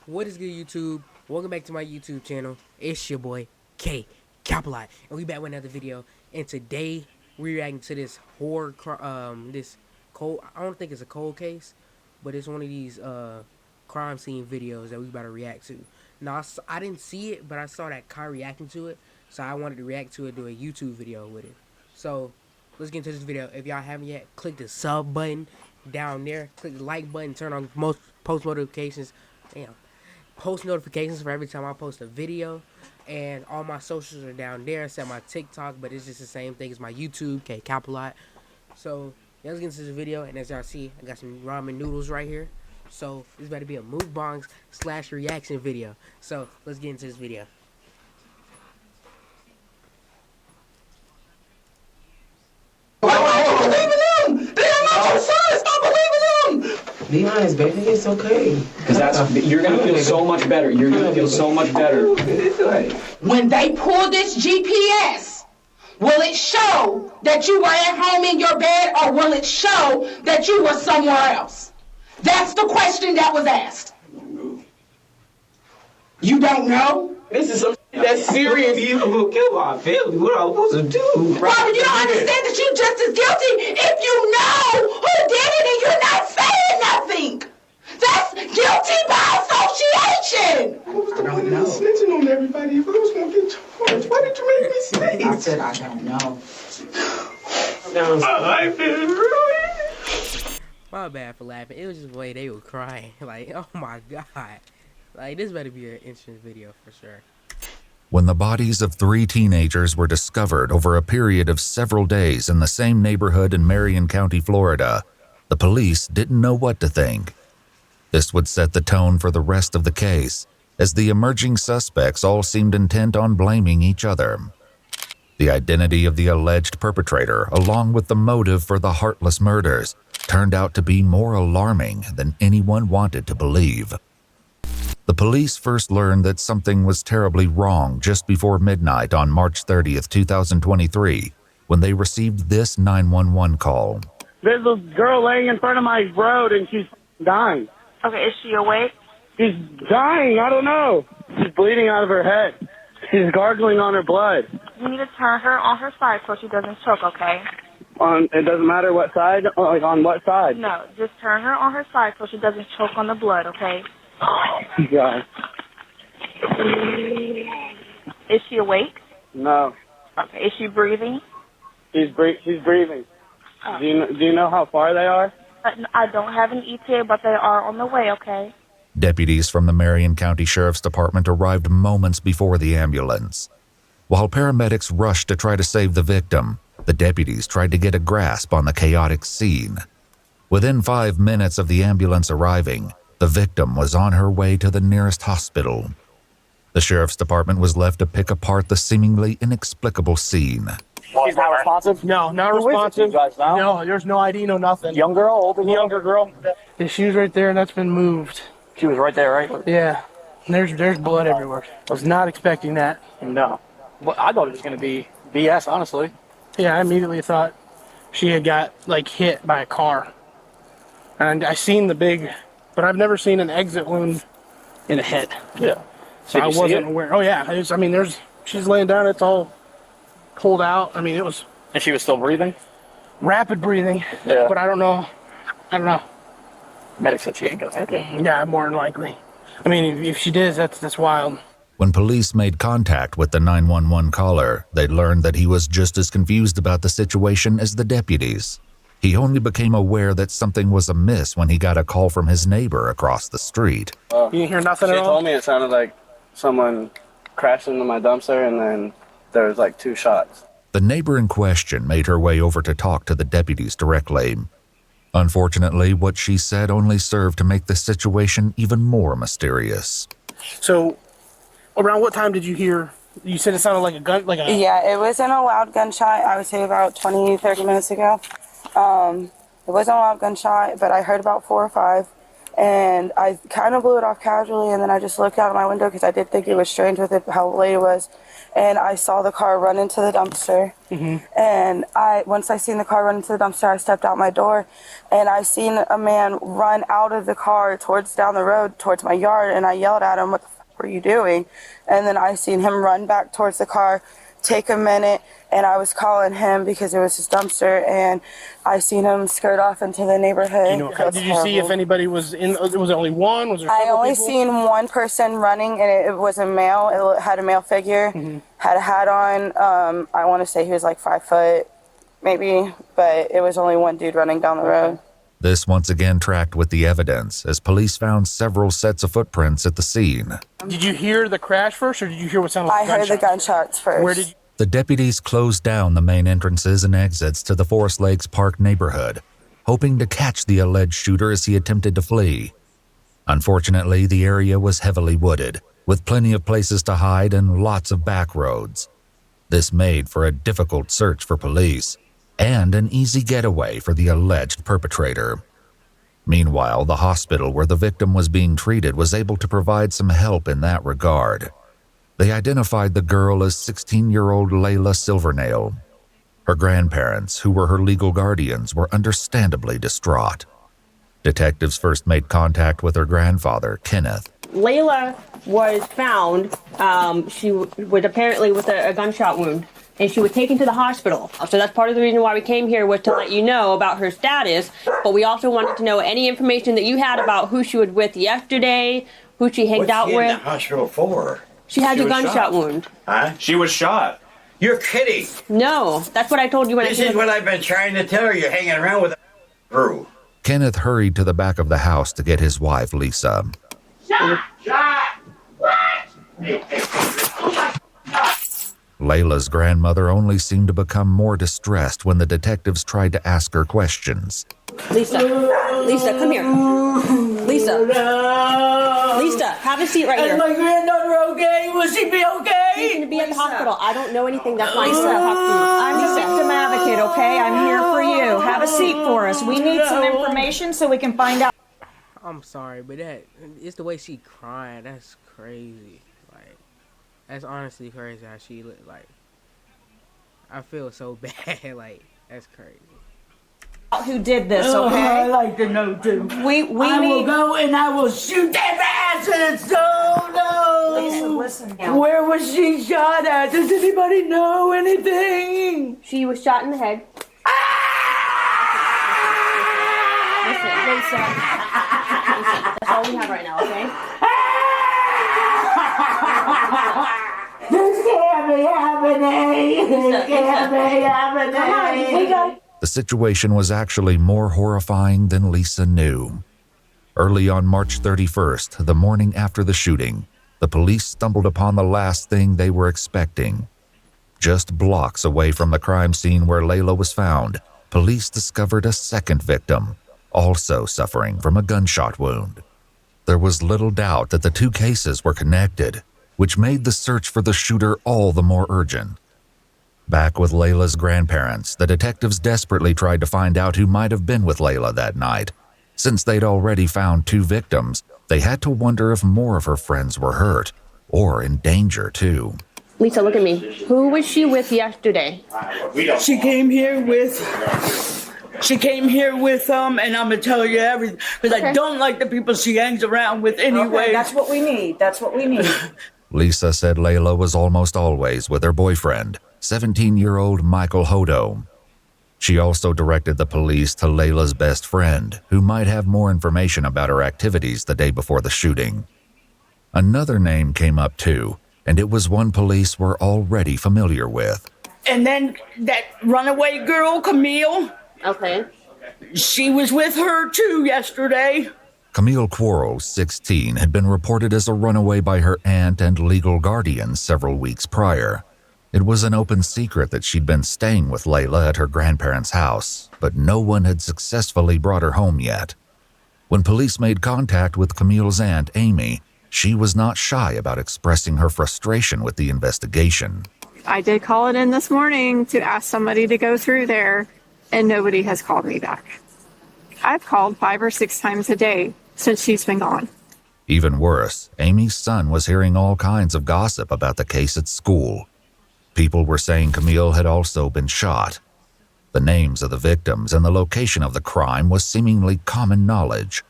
What is good, YouTube? Welcome back to my YouTube channel. It's your boy K Capalot, and we back with another video. And today we're reacting to this this cold. I don't think it's a cold case, but it's one of these crime scene videos that we about to react to. Now I didn't see it, but I saw that Kai reacting to it, so I wanted to react to it, do a YouTube video with it. So let's get into this video. If y'all haven't yet, click the sub button down there. Click the like button. Turn on most post notifications. Damn. Post notifications for every time I post a video, and all my socials are down there except my TikTok, but it's just the same thing as my YouTube, K Capalot. So yeah, let's get into this video, and as y'all see, I got some ramen noodles right here. So this better be a mukbangs / reaction video. So let's get into this video. Be honest, baby. It's okay. Because you're gonna feel so much better. You're gonna feel so much better. When they pull this GPS, will it show that you were at home in your bed, or will it show that you were somewhere else? That's the question that was asked. You don't know? This is some that's serious. You gonna kill my family. What am I supposed to do? Robert, you don't understand that you're just as guilty if you know who did it and you're not saying nothing. That's guilty by association. I don't know. Snitching on everybody. If I was gonna get charged, why did you make me say? I said I don't know. My life is ruined. My bad for laughing. It was just the way they were crying. Like, oh my god. Like, this better be an interesting video for sure. When the bodies of 3 teenagers were discovered over a period of several days in the same neighborhood in Marion County, Florida, the police didn't know what to think. This would set the tone for the rest of the case, as the emerging suspects all seemed intent on blaming each other. The identity of the alleged perpetrator, along with the motive for the heartless murders, turned out to be more alarming than anyone wanted to believe. The police first learned that something was terribly wrong just before midnight on March 30th, 2023, when they received this 911 call. There's a girl laying in front of my road and she's dying. Okay, is she awake? She's dying, I don't know. She's bleeding out of her head. She's gargling on her blood. You need to turn her on her side so she doesn't choke, okay? It doesn't matter what side, like on what side? No, just turn her on her side so she doesn't choke on the blood, okay? Oh, God. Is she awake? No. Okay, is she breathing? She's breathing. Oh. Do you know how far they are? I don't have an ETA, but they are on the way, okay? Deputies from the Marion County Sheriff's Department arrived moments before the ambulance. While paramedics rushed to try to save the victim, the deputies tried to get a grasp on the chaotic scene. Within 5 minutes of the ambulance arriving, the victim was on her way to the nearest hospital. The Sheriff's Department was left to pick apart the seemingly inexplicable scene. She's not responsive? No, not responsive. No, there's no ID, no nothing. Young girl, older girl? Younger girl. Yeah, she was right there, and that's been moved. She was right there, right? Yeah. And there's blood everywhere. I was not expecting that. No. Well, I thought it was going to be BS, honestly. Yeah, I immediately thought she had got, like, hit by a car. And I seen the big, but I've never seen an exit wound in a head. Yeah. So I wasn't aware. Oh, yeah. She's laying down. It's all pulled out. I mean, it was And she was still breathing? rapid breathing. Yeah. But I don't know. Medic said she ain't gonna make it. Yeah, more than likely. I mean, if she did, that's wild. When police made contact with the 911 caller, they learned that he was just as confused about the situation as the deputies. He only became aware that something was amiss when he got a call from his neighbor across the street. You didn't hear nothing She at all? told me it sounded like someone crashed into my dumpster and then there was like 2 shots. The neighbor in question made her way over to talk to the deputies directly. Unfortunately, what she said only served to make the situation even more mysterious. So, around what time did you hear? You said it sounded like a gun, Yeah, it wasn't a loud gunshot. I would say about 20-30 minutes ago. It wasn't a loud gunshot, but I heard about 4 or 5. And I kind of blew it off casually, and then I just looked out of my window because I did think it was strange with it, how late it was. And I saw the car run into the dumpster. And once I seen the car run into the dumpster, I stepped out my door, and I seen a man run out of the car down the road towards my yard, and I yelled at him, "What the fuck were you doing?" And then I seen him run back towards the car, take a minute, and I was calling him because it was his dumpster, and I seen him skirt off into the neighborhood. Did you see if anybody was in? Was there only one? Was there I several only people? seen one person running, and it was a male. It had a male figure, had a hat on. I want to say he was like 5 foot, maybe, but it was only one dude running down the road. This once again tracked with the evidence as police found several sets of footprints at the scene. Did you hear the crash first, or did you hear what sounded like I heard the gunshots first. Where did you? The deputies closed down the main entrances and exits to the Forest Lakes Park neighborhood, hoping to catch the alleged shooter as he attempted to flee. Unfortunately, the area was heavily wooded, with plenty of places to hide and lots of back roads. This made for a difficult search for police and an easy getaway for the alleged perpetrator. Meanwhile, the hospital where the victim was being treated was able to provide some help in that regard. They identified the girl as 16-year-old Layla Silvernail. Her grandparents, who were her legal guardians, were understandably distraught. Detectives first made contact with her grandfather, Kenneth. Layla was found, she was apparently with a gunshot wound, and she was taken to the hospital. So that's part of the reason why we came here, was to let you know about her status, but we also wanted to know any information that you had about who she was with yesterday, who she hanged out with. What's she in the hospital for? She had a gunshot wound. Huh? She was shot. You're kidding. No, that's what I told you when This is what I've been trying to tell her. You're hanging around with a crew. Kenneth hurried to the back of the house to get his wife, Lisa. Layla's grandmother only seemed to become more distressed when the detectives tried to ask her questions. Lisa, come here. Lisa, have a seat right here. Is my granddaughter okay? Will she be okay? She's going to be at the hospital. I don't know anything. That's why I said I'm the victim advocate, okay? I'm here for you. Have a seat for us. We need some information so we can find out. I'm sorry, but it's the way she crying. That's crazy. Like, that's honestly crazy how she look. Like, I feel so bad. Like, that's crazy. Who did this, okay? I'd like to know too. We will go and I will shoot their asses. Oh no! Listen. Where was she shot at? Does anybody know anything? She was shot in the head. Listen, that's all we have right now, okay? This can't be happening. This can't be happening. Come on, we got. The situation was actually more horrifying than Lisa knew. Early on March 31st, the morning after the shooting, the police stumbled upon the last thing they were expecting. Just blocks away from the crime scene where Layla was found, police discovered a second victim, also suffering from a gunshot wound. There was little doubt that the two cases were connected, which made the search for the shooter all the more urgent. Back with Layla's grandparents, the detectives desperately tried to find out who might have been with Layla that night. Since they'd already found two victims, they had to wonder if more of her friends were hurt, or in danger too. Lisa, look at me. Who was she with yesterday? She came here with, and I'm gonna tell you everything, because I don't like the people she hangs around with anyway. Okay, that's what we need. That's what we need. Lisa said Layla was almost always with her boyfriend, 17-year-old Michael Hodo. She also directed the police to Layla's best friend, who might have more information about her activities the day before the shooting. Another name came up too, and it was one police were already familiar with. And then that runaway girl, Camille. Okay. She was with her too yesterday. Camille Quarles, 16, had been reported as a runaway by her aunt and legal guardian several weeks prior. It was an open secret that she'd been staying with Layla at her grandparents' house, but no one had successfully brought her home yet. When police made contact with Camille's aunt, Amy, she was not shy about expressing her frustration with the investigation. I did call it in this morning to ask somebody to go through there, and nobody has called me back. I've called 5 or 6 times a day since she's been gone. Even worse, Amy's son was hearing all kinds of gossip about the case at school. People were saying Camille had also been shot. The names of the victims and the location of the crime was seemingly common knowledge.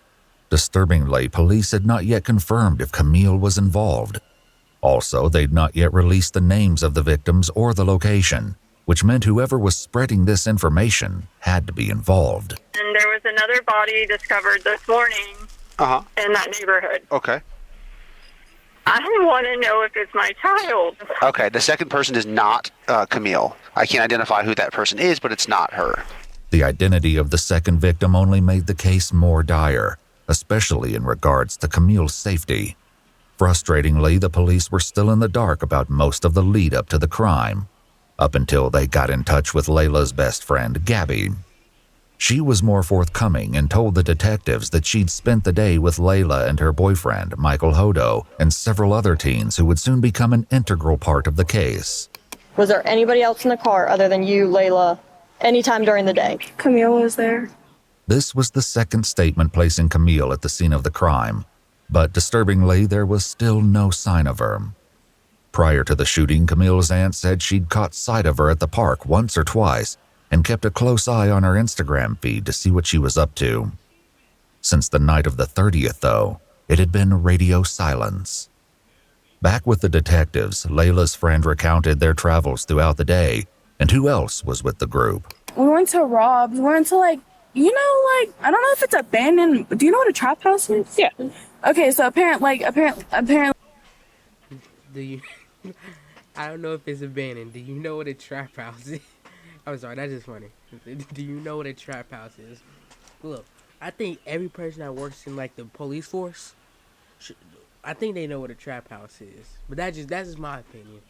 Disturbingly, police had not yet confirmed if Camille was involved. Also, they'd not yet released the names of the victims or the location, which meant whoever was spreading this information had to be involved. And there was another body discovered this morning in that neighborhood. Okay. I want to know if it's my child. Okay, the second person is not Camille. I can't identify who that person is, but it's not her. The identity of the second victim only made the case more dire, especially in regards to Camille's safety. Frustratingly, the police were still in the dark about most of the lead up to the crime, up until they got in touch with Layla's best friend, Gabby. She was more forthcoming and told the detectives that she'd spent the day with Layla and her boyfriend, Michael Hodo, and several other teens who would soon become an integral part of the case. Was there anybody else in the car other than you, Layla, anytime during the day? Camille was there. This was the second statement placing Camille at the scene of the crime, but disturbingly, there was still no sign of her. Prior to the shooting, Camille's aunt said she'd caught sight of her at the park once or twice and kept a close eye on her Instagram feed to see what she was up to. Since the night of the 30th, though, it had been radio silence. Back with the detectives, Layla's friend recounted their travels throughout the day and who else was with the group. We went to Rob's. We went to I don't know if it's abandoned. Do you know what a trap house is? Yeah. Okay, so apparently. Do you? I don't know if it's abandoned. Do you know what a trap house is? I'm sorry, that's just funny. Do you know what a trap house is? Look, I think every person that works in the police force, I think they know what a trap house is. But that's just my opinion.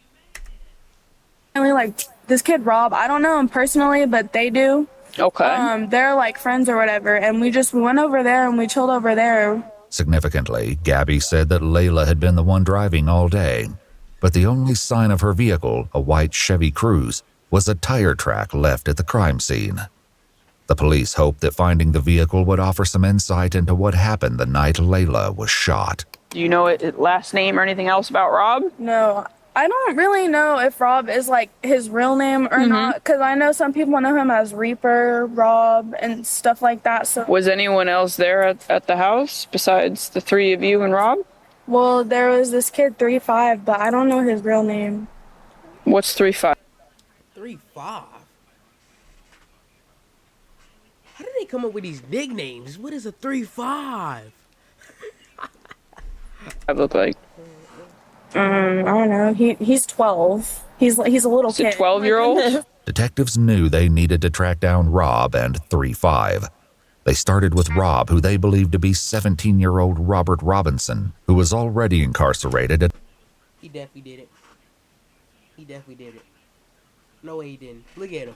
This kid Rob, I don't know him personally, but they do. Okay. They're friends or whatever, and we went over there and we chilled over there. Significantly, Gabby said that Layla had been the one driving all day, but the only sign of her vehicle, a white Chevy Cruze, was a tire track left at the crime scene. The police hoped that finding the vehicle would offer some insight into what happened the night Layla was shot. Do you know his last name or anything else about Rob? No, I don't really know if Rob is his real name or not, because I know some people know him as Reaper, Rob, and stuff like that. So Was anyone else there at the house besides the three of you and Rob? Well, there was this kid 3-5, but I don't know his real name. What's 3-5? 3-5. How did they come up with these nicknames? What is a 3-5? I look like. I don't know. He's 12. He's a little kid. A 12-year-old? Detectives knew they needed to track down Rob and 3-5. They started with Rob, who they believed to be 17-year-old Robert Robinson, who was already incarcerated at... He definitely did it. No way he didn't. Look at him.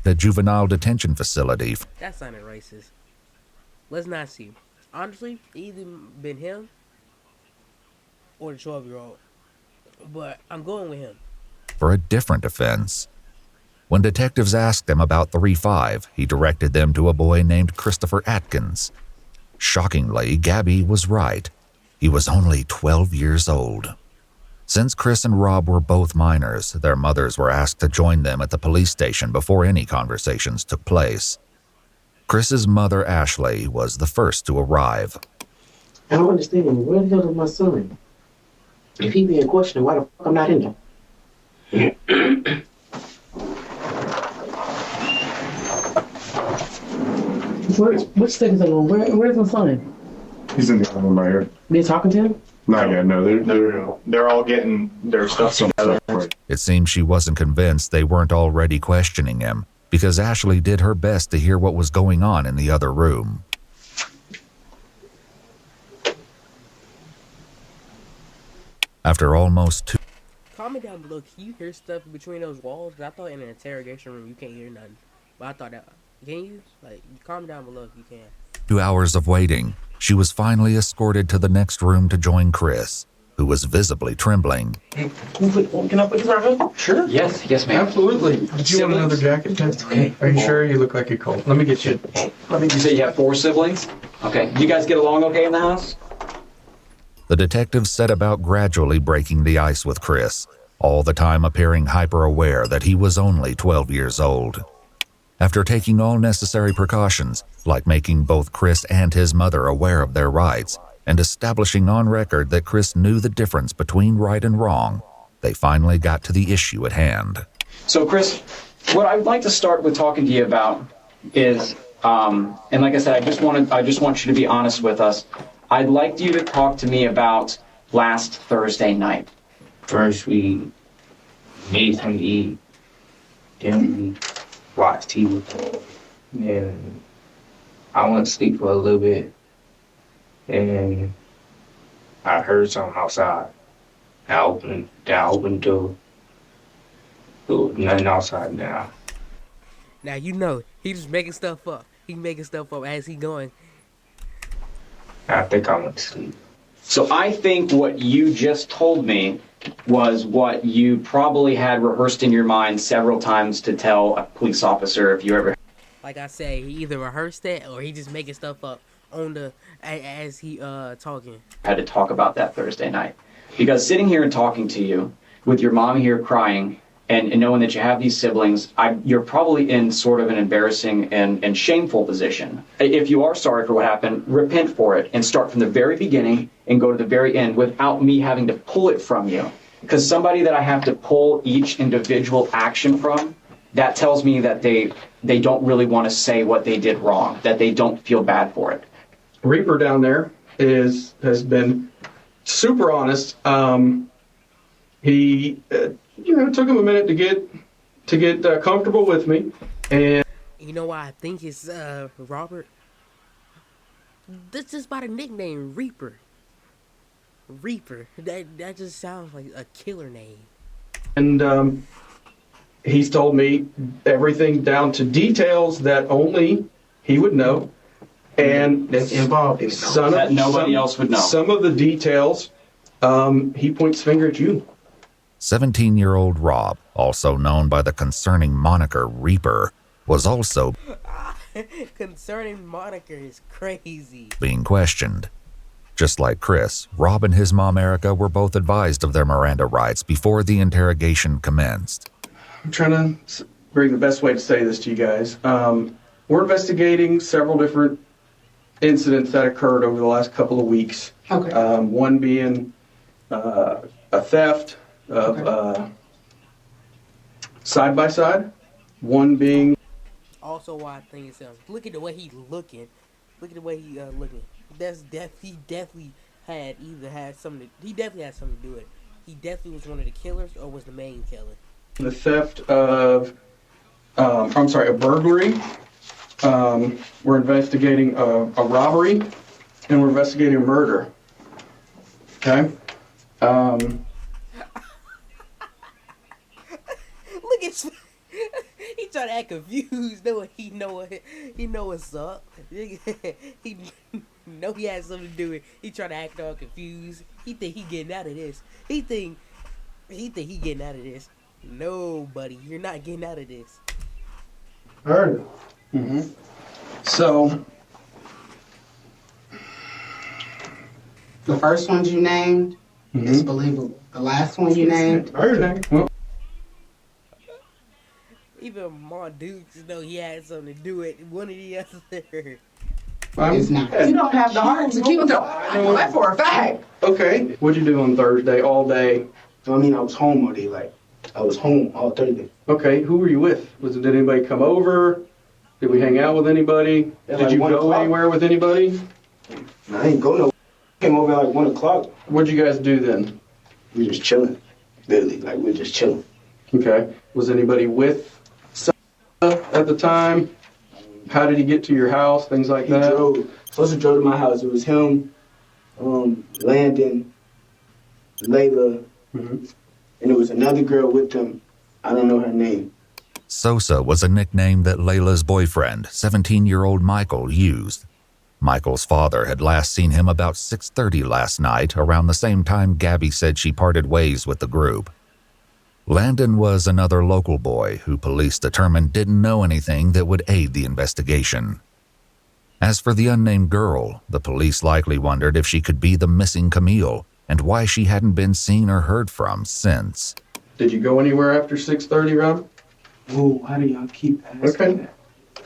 the juvenile detention facility. That sounded racist. Let's not see. Honestly, either been him or the 12-year-old. But I'm going with him. For a different offense. When detectives asked him about 3-5, he directed them to a boy named Christopher Atkins. Shockingly, Gabby was right. He was only 12 years old. Since Chris and Rob were both minors, their mothers were asked to join them at the police station before any conversations took place. Chris's mother, Ashley, was the first to arrive. I don't understand. Where the hell is my son? If he being questioned, why the fuck I'm not in there? Which stick is on? Where's my son? He's in the other room right here. They talking to him? Not yet. No, they're all getting their stuff together. It seems she wasn't convinced they weren't already questioning him, because Ashley did her best to hear what was going on in the other room. After almost 2... Comment down below, can you hear stuff between those walls? I thought in an interrogation room you can't hear nothing. But I thought that, can you? Comment down below if you can. 2 hours of waiting, she was finally escorted to the next room to join Chris, who was visibly trembling. Can I put you right? Sure. Yes, ma'am. Absolutely. Did you want another jacket? That's okay. Are you sure? You look like you're cold. Let me get you. You say you have 4 siblings? Okay. You guys get along okay in the house? The detectives set about gradually breaking the ice with Chris, all the time appearing hyper-aware that he was only 12 years old. After taking all necessary precautions, like making both Chris and his mother aware of their rights, and establishing on record that Chris knew the difference between right and wrong, they finally got to the issue at hand. So, Chris, what I'd like to start with talking to you about is, and like I said, I just want you to be honest with us. I'd like you to talk to me about last Thursday night. First, we made something to eat. Then we watched TV. Then I went to sleep for a little bit. And I heard something outside. I opened the door. There was nothing outside now. Now you know he just making stuff up. He making stuff up as he going. I think I went to sleep. So I think what you just told me was what you probably had rehearsed in your mind several times to tell a police officer if you ever. Like I said, he either rehearsed that or he just making stuff up on the as he talking. Had to talk about that Thursday night, because sitting here and talking to you with your mom here crying and knowing that you have these siblings, you're probably in sort of an embarrassing and shameful position. If you are sorry for what happened, repent for it and start from the very beginning and go to the very end without me having to pull it from you. Because somebody that I have to pull each individual action from, that tells me that they don't really want to say what they did wrong, that they don't feel bad for it. Reaper down there has been super honest. He took him a minute to get comfortable with me, and you know why I think it's Robert? This is by the nickname Reaper. Reaper. That just sounds like a killer name. And he's told me everything down to details that only he would know, and that's involved in that nobody else would know. Some of the details, he points finger at you. 17-year-old Rob, also known by the concerning moniker Reaper, was also concerning moniker is crazy. Being questioned. Just like Chris, Rob and his mom Erica were both advised of their Miranda rights before the interrogation commenced. I'm trying to bring the best way to say this to you guys. We're investigating several different incidents that occurred over the last couple of weeks. Okay. One being a theft of side-by-side. One being... Also why I think it's look at the way he's looking. Look at the way he looking. He definitely had something to do with it. He definitely was one of the killers or was the main killer. The theft of, a burglary. We're investigating a robbery, and we're investigating a murder. Okay? Look at he trying to act confused. He know what's up. He know he has something to do with it. He trying to act all confused. He think he getting out of this. He think he getting out of this. No, buddy, you're not getting out of this. Heard. Mm-hmm. So, the first ones you named is believable. The last one you named. Well, even Ma Dukes know he had something to do with one of the other. It's not. You don't have the heart to kill them. I know that for a fact. Okay. What'd you do on Thursday all day? I mean, I was home all day. Like, I was home all Thursday. Okay. Who were you with? Did anybody come over? Did we hang out with anybody? Did you go anywhere with anybody? I ain't go nowhere. Came over at like 1 o'clock. What'd you guys do then? We just chilling. Literally, like we're just chilling. Okay. Was anybody with at the time? How did he get to your house? Things like that? Supposed to drove to my house. It was him, Landon, Layla, and there was another girl with them. I don't know her name. Sosa was a nickname that Layla's boyfriend, 17-year-old Michael, used. Michael's father had last seen him about 6:30 last night, around the same time Gabby said she parted ways with the group. Landon was another local boy who police determined didn't know anything that would aid the investigation. As for the unnamed girl, the police likely wondered if she could be the missing Camille and why she hadn't been seen or heard from since. Did you go anywhere after 6:30, Rob? Oh, why do y'all keep asking that?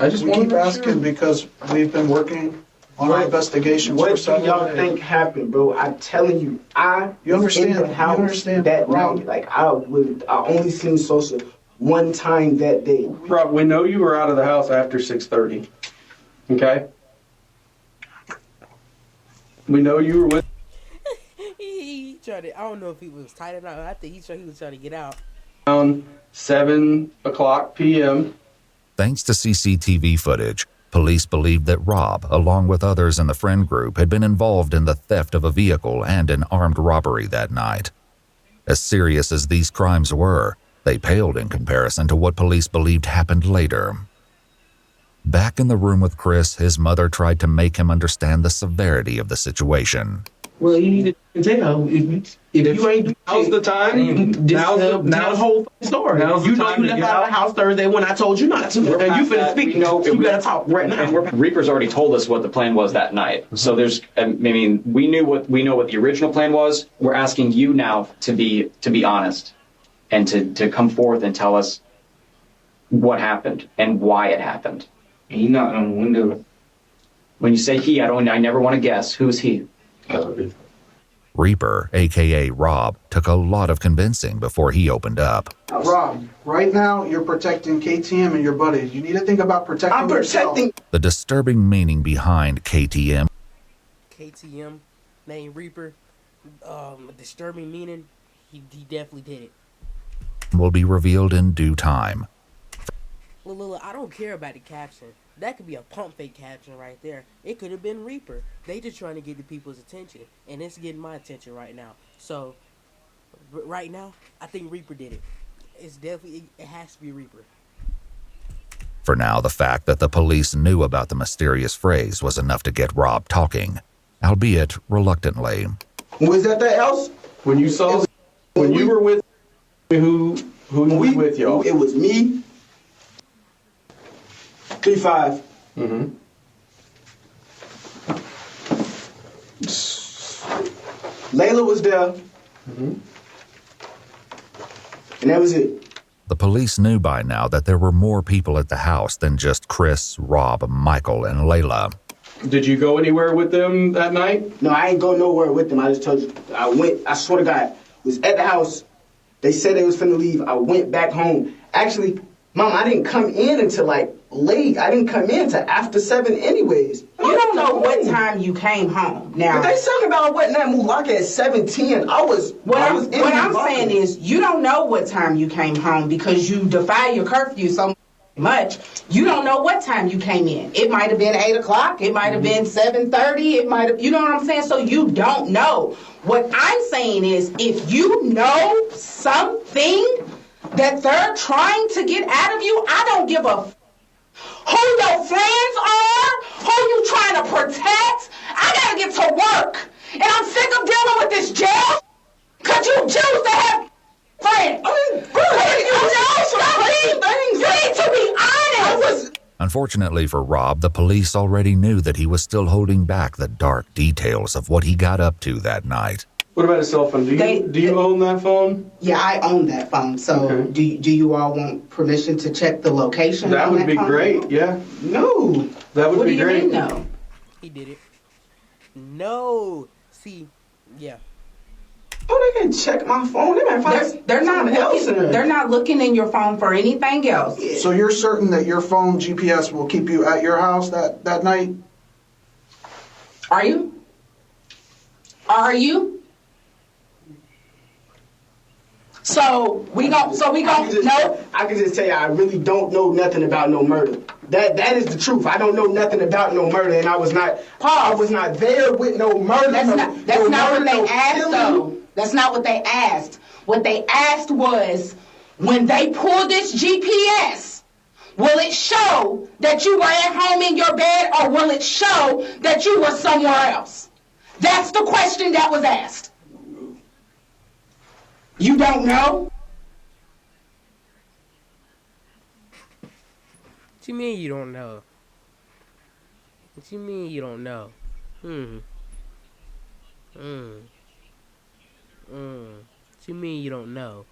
I just we want keep to asking because we've been working on our investigations for What do several y'all days. think happened, bro? I'm telling you, You understand? in the house You understand, that Rob? night. Like I only seen Sosa one time that day. Rob, we know you were out of the house after 6:30. Okay? We know you were with... he tried to, I don't know if he was tight or not. I think he was trying to get out. Around 7 o'clock p.m. Thanks to CCTV footage, police believed that Rob, along with others in the friend group, had been involved in the theft of a vehicle and an armed robbery that night. As serious as these crimes were, they paled in comparison to what police believed happened later. Back in the room with Chris, his mother tried to make him understand the severity of the situation. Well, you need to tell if you ain't. Now's the time. Now's the whole story. You know you left out of the house Thursday when I told you not to, and you finna speak. You better talk right now. And Reaper's already told us what the plan was that night. So there's, I mean, we know what the original plan was. We're asking you now to be honest, and to come forth and tell us what happened and why it happened. He knocked on the window. When you say he, I never want to guess. Who's he? Reaper, aka Rob, took a lot of convincing before he opened up. Rob, right now you're protecting KTM and your buddies. You need to think about protecting yourself. The disturbing meaning behind KTM named Reaper, disturbing meaning, he definitely did it. will be revealed in due time. Look, I don't care about the caption. That could be a pump fake caption right there. It could have been Reaper. They just trying to get the people's attention, and it's getting my attention right now. So, right now, I think Reaper did it. It's definitely, it has to be Reaper. For now, the fact that the police knew about the mysterious phrase was enough to get Rob talking, albeit reluctantly. Was that the else? When you saw, when you were with, who was with y'all? It was me. 3-5. Mm-hmm. Layla was there. Mm-hmm. And that was it. The police knew by now that there were more people at the house than just Chris, Rob, Michael, and Layla. Did you go anywhere with them that night? No, I ain't go nowhere with them. I just told you. I swear to God, was at the house. They said they was finna leave. I went back home. Actually, Mom, I didn't come in until like late. I didn't come in until after 7 anyways. You don't know what time you came home. Now, but they talking about what that Mulaka at 7:10. What I'm saying is, you don't know what time you came home because you defy your curfew so much. You don't know what time you came in. It might have been 8 o'clock. It might have been 7:30. It might have, you know what I'm saying? So you don't know. What I'm saying is, if you know something that they're trying to get out of you, I don't give a who your friends are, who you trying to protect. I gotta get to work, and I'm sick of dealing with this jail. Cause you choose to have friends. You need to be honest. Unfortunately for Rob, the police already knew that he was still holding back the dark details of what he got up to that night. What about a cell phone? Do you own that phone? Yeah, I own that phone. So okay. Do you all want permission to check the location? That would be great. Yeah. No. That would be great. What do you mean no? He did it. No. See, yeah. Oh, they can check my phone. They might find they're not looking in your phone for anything else. So you're certain that your phone GPS will keep you at your house that night? Are you? Are you? So we gon' no. I can just tell you, I really don't know nothing about no murder. That is the truth. I don't know nothing about no murder, and I was not there with no murder. That's not what they asked, though. That's not what they asked. What they asked was, when they pull this GPS, Will it show that you were at home in your bed, or will it show that you were somewhere else? That's the question that was asked. You don't know? What you mean you don't know? What you mean you don't know? What you mean you don't know?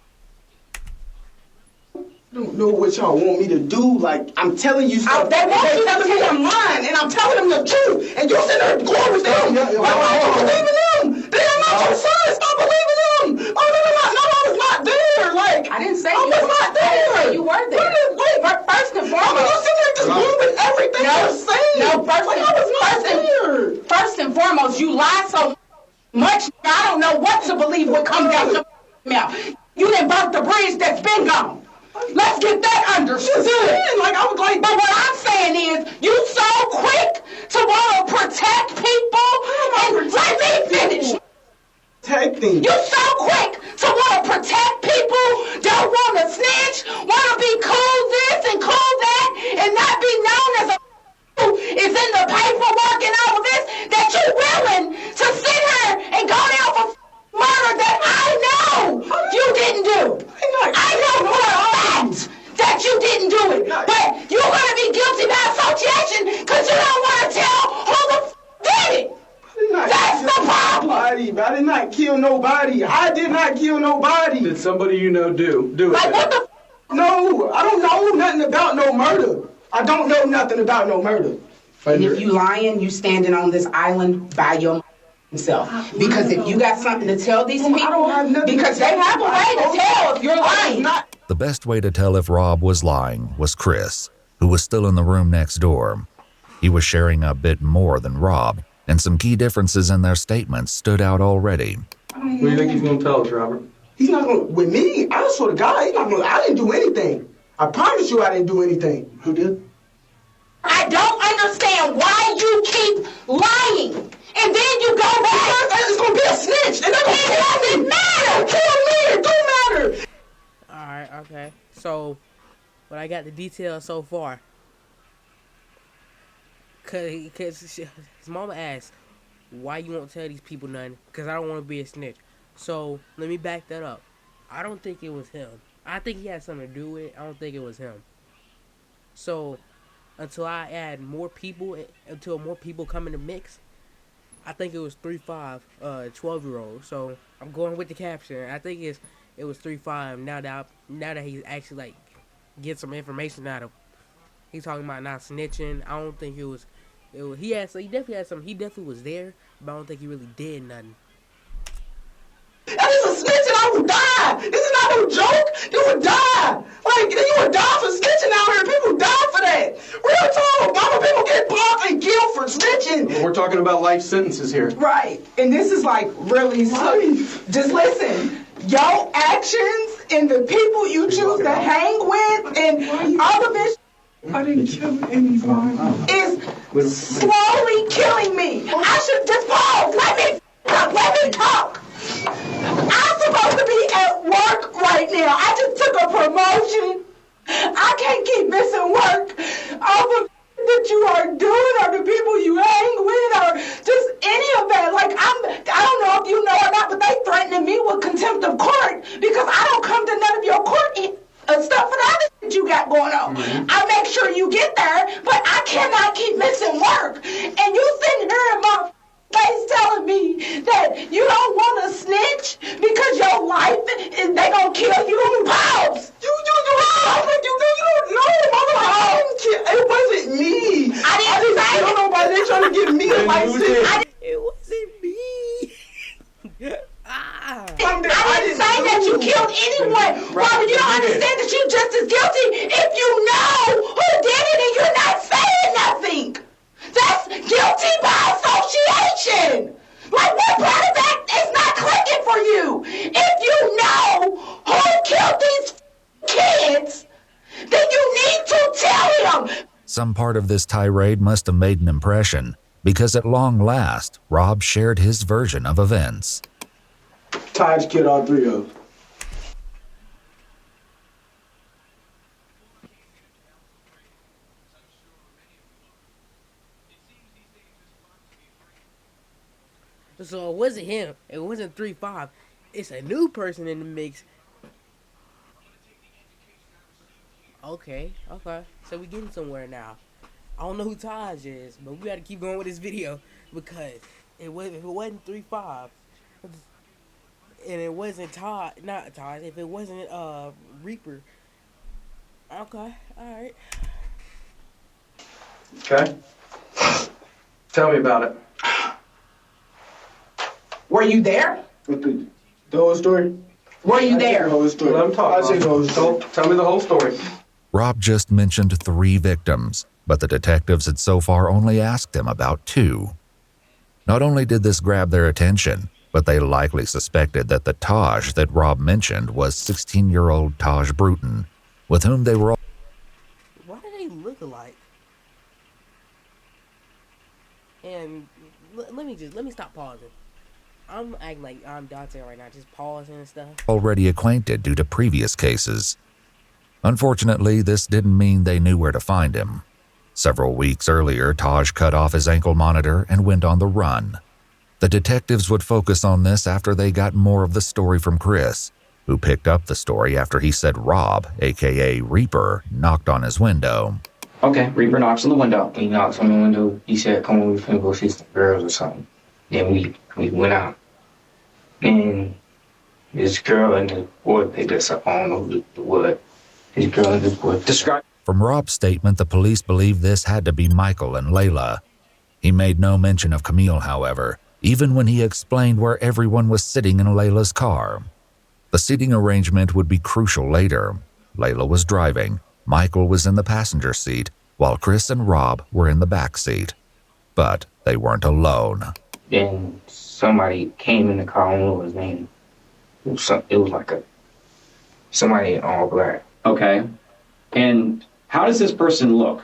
I don't know what y'all want me to do. Like, I'm telling you stuff. They want you to tell them lying, and I'm telling them the truth. And you sitting there going with them. Why are you believing them? They are not your sons. Stop believing them. Oh, no, I was not there. Like, I didn't say I was not there. You were there. Wait, first and foremost. You sitting there just going with everything you're saying. No, first and foremost, you lie so much, I don't know what to believe would come down your mouth. You didn't burn the bridge that's been gone. Let's get that understood. Like, I was like, but what I'm saying is, you so quick to want to protect people, and let me finish. Protecting. You so quick to want to protect people, don't want to snitch, want to be cool this and cool that, and not be known as a is in the paperwork and all of this, that you're willing to sit here and go down for murder that I know you didn't do. I know for a fact that you didn't do it. But you're going to be guilty by association because you don't want to tell who the did it. That's the problem. I did not kill nobody. I did not kill nobody. Did somebody you know do it? Like, what the No, I don't know nothing about no murder. I don't know nothing about no murder. And if you lying, you standing on this island by yourself. Because if you got something to tell these people, because they have a way to tell if you're lying. The best way to tell if Rob was lying was Chris, who was still in the room next door. He was sharing a bit more than Rob, and some key differences in their statements stood out already. What do you think he's going to tell us, Robert? He's not going to, with me, I swear to God, he's not going to, I didn't do anything. I promise you I didn't do anything. Who did? I don't understand why you keep lying. And then you go back. It's going to be a snitch. And it doesn't matter. Kill me. It don't matter. Alright, okay. So, what I got the details so far. Cause his mama asked, why you won't tell these people nothing? Because I don't want to be a snitch. So, let me back that up. I don't think it was him. I think he had something to do with it. I don't think it was him. So, until I add more people, until more people come in the mix, I think it was 3-5, 12-year-old. So, I'm going with the caption. I think it was 3-5 now that he's actually, like, get some information out of him. He's talking about not snitching. I don't think he definitely had some. He definitely was there, but I don't think he really did nothing. That is a snitch and I would die. This is not no joke. You would die. Like, you would die for snitching out here. People die for that. Real talk. Mama, people get popped and killed for snitching. We're talking about life sentences here. Right. And this is like really life. Just listen. Your actions and the people you choose to hang with and all of this I didn't kill anybody. Is slowly killing me. I should just pause. Let me talk. I'm supposed to be at work right now. I just took a promotion. I can't keep missing work over that you are doing or the people you hang with or just any of that. Like, I don't know if you know or not, but they threatening me with contempt of court because I don't come to none of your court stuff for the other shit you got going on. I make sure you get there, but I cannot keep missing work. And you sitting here in my face telling me that you don't want to snitch because your life is they gonna kill you. Pause. You don't know. It wasn't me. I didn't say kill nobody. They trying to get me in my city. It wasn't me. I didn't say that you killed anyone. Robert, you don't understand that you're just as guilty if you know who did it and you're not saying nothing. That's guilty by association. Like, what part of that is not clicking for you? If you know who killed these kids, then you need to tell him. Some part of this tirade must have made an impression, because at long last, Rob shared his version of events. Taj killed all three of them. So it wasn't him. It wasn't 3-5. It's a new person in the mix. Okay. So we getting somewhere now. I don't know who Taj is, but we got to keep going with this video because if it wasn't 3-5, and it wasn't not Taj, if it wasn't Reaper. Okay, all right. Okay. Tell me about it. Were you there? With the whole story? Were you there? Let him talk. I'll say the whole story. Tell me the whole story. Rob just mentioned 3 victims, but the detectives had so far only asked him about 2. Not only did this grab their attention, but they likely suspected that the Taj that Rob mentioned was 16-year-old Taj Bruton, with whom they were all... Why do they look alike? And let me stop pausing. I'm acting like I'm Dante right now, just pausing and stuff. already acquainted due to previous cases. Unfortunately, this didn't mean they knew where to find him. Several weeks earlier, Taj cut off his ankle monitor and went on the run. The detectives would focus on this after they got more of the story from Chris, who picked up the story after he said Rob, aka Reaper, knocked on his window. Okay, Reaper knocks on the window. He knocked on the window. He said, "Come on, we finna go see some girls or something." Then we went out. And this girl and the boy picked us up. I don't know what. This girl and this boy. Describe. From Rob's statement, the police believe this had to be Michael and Layla. He made no mention of Camille, however, even when he explained where everyone was sitting in Layla's car. The seating arrangement would be crucial later. Layla was driving, Michael was in the passenger seat, while Chris and Rob were in the back seat. But they weren't alone. Then somebody came in the car. I don't know his name. It was like somebody in all black. Okay. And how does this person look?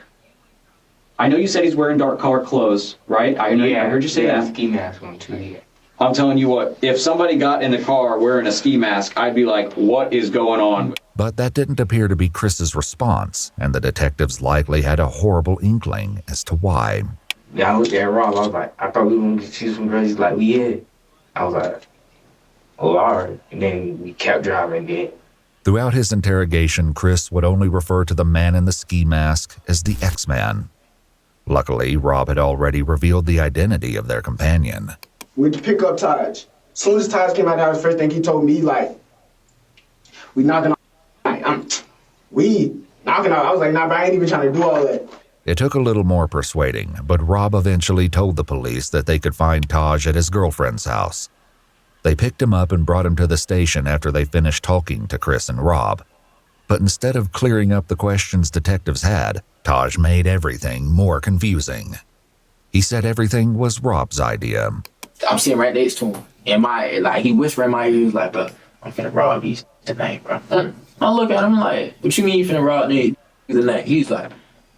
I know you said he's wearing dark colored clothes, right? I heard you say that. Ski mask on too. Yeah. I'm telling you what, if somebody got in the car wearing a ski mask, I'd be like, what is going on? But that didn't appear to be Chris's response, and the detectives likely had a horrible inkling as to why. Yeah, I looked at Rob. I was like, I thought we were going to see some girls. He's like, we had. I was like, oh, all right. And then we kept driving then. Throughout his interrogation, Chris would only refer to the man in the ski mask as the X-Man. Luckily, Rob had already revealed the identity of their companion. We'd pick up Taj. As soon as Taj came out, that was the first thing he told me, like, we knocking on. We knocking on. I was like, nah, but I ain't even trying to do all that. It took a little more persuading, but Rob eventually told the police that they could find Taj at his girlfriend's house. They picked him up and brought him to the station after they finished talking to Chris and Rob. But instead of clearing up the questions detectives had, Taj made everything more confusing. He said everything was Rob's idea. I'm sitting right next to him, and he whispered in my ear, he was like, bro, I'm finna rob these tonight, bro. I look at him like, what you mean you finna rob these tonight? He's like,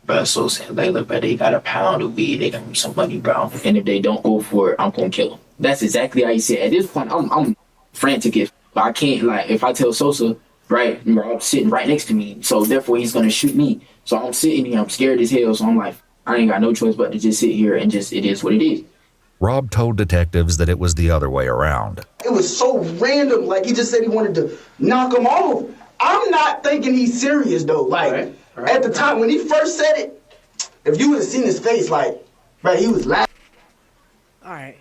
bro, so saying, Layla, but they got a pound of weed, they got me some money, bro. And if they don't go for it, I'm gonna kill them. That's exactly how he said. At this point, I'm frantic but I can't, if I tell Sosa, right, Rob's sitting right next to me, so therefore he's gonna shoot me. So I'm sitting here, I'm scared as hell, so I'm like, I ain't got no choice but to just sit here and it is what it is. Rob told detectives that it was the other way around. It was so random. Like, he just said he wanted to knock him off. I'm not thinking he's serious, though. At the time, when he first said it, if you would have seen his face, he was laughing. Alright.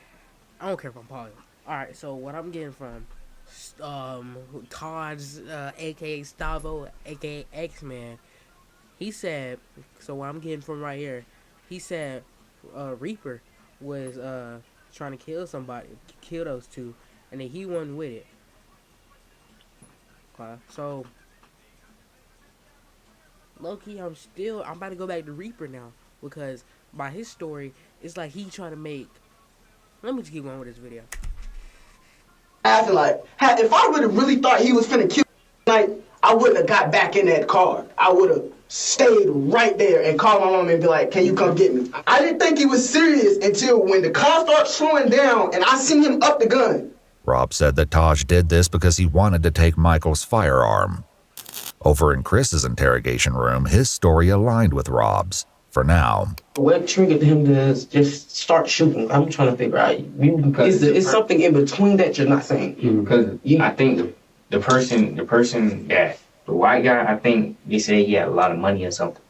I don't care if I'm pausing. Alright, so what I'm getting from Todd's, a.k.a. Stavo, a.k.a. X-Man, he said, so what I'm getting from right here, he said Reaper was trying to kill those two, and then he wasn't with it. Okay, so low-key, I'm about to go back to Reaper now, because by his story, it's like he trying to make. Let me just keep going with this video. Acting like, if I would have really thought he was finna kill tonight, I wouldn't have got back in that car. I would have stayed right there and called my mom and be like, can you come get me? I didn't think he was serious until when the car started slowing down and I seen him up the gun. Rob said that Taj did this because he wanted to take Michael's firearm. Over in Chris's interrogation room, his story aligned with Rob's. For now, What triggered him to just start shooting? I'm trying to figure out. It's something in between that you're not saying. Because I think the person that the white guy, I think they said he had a lot of money or something.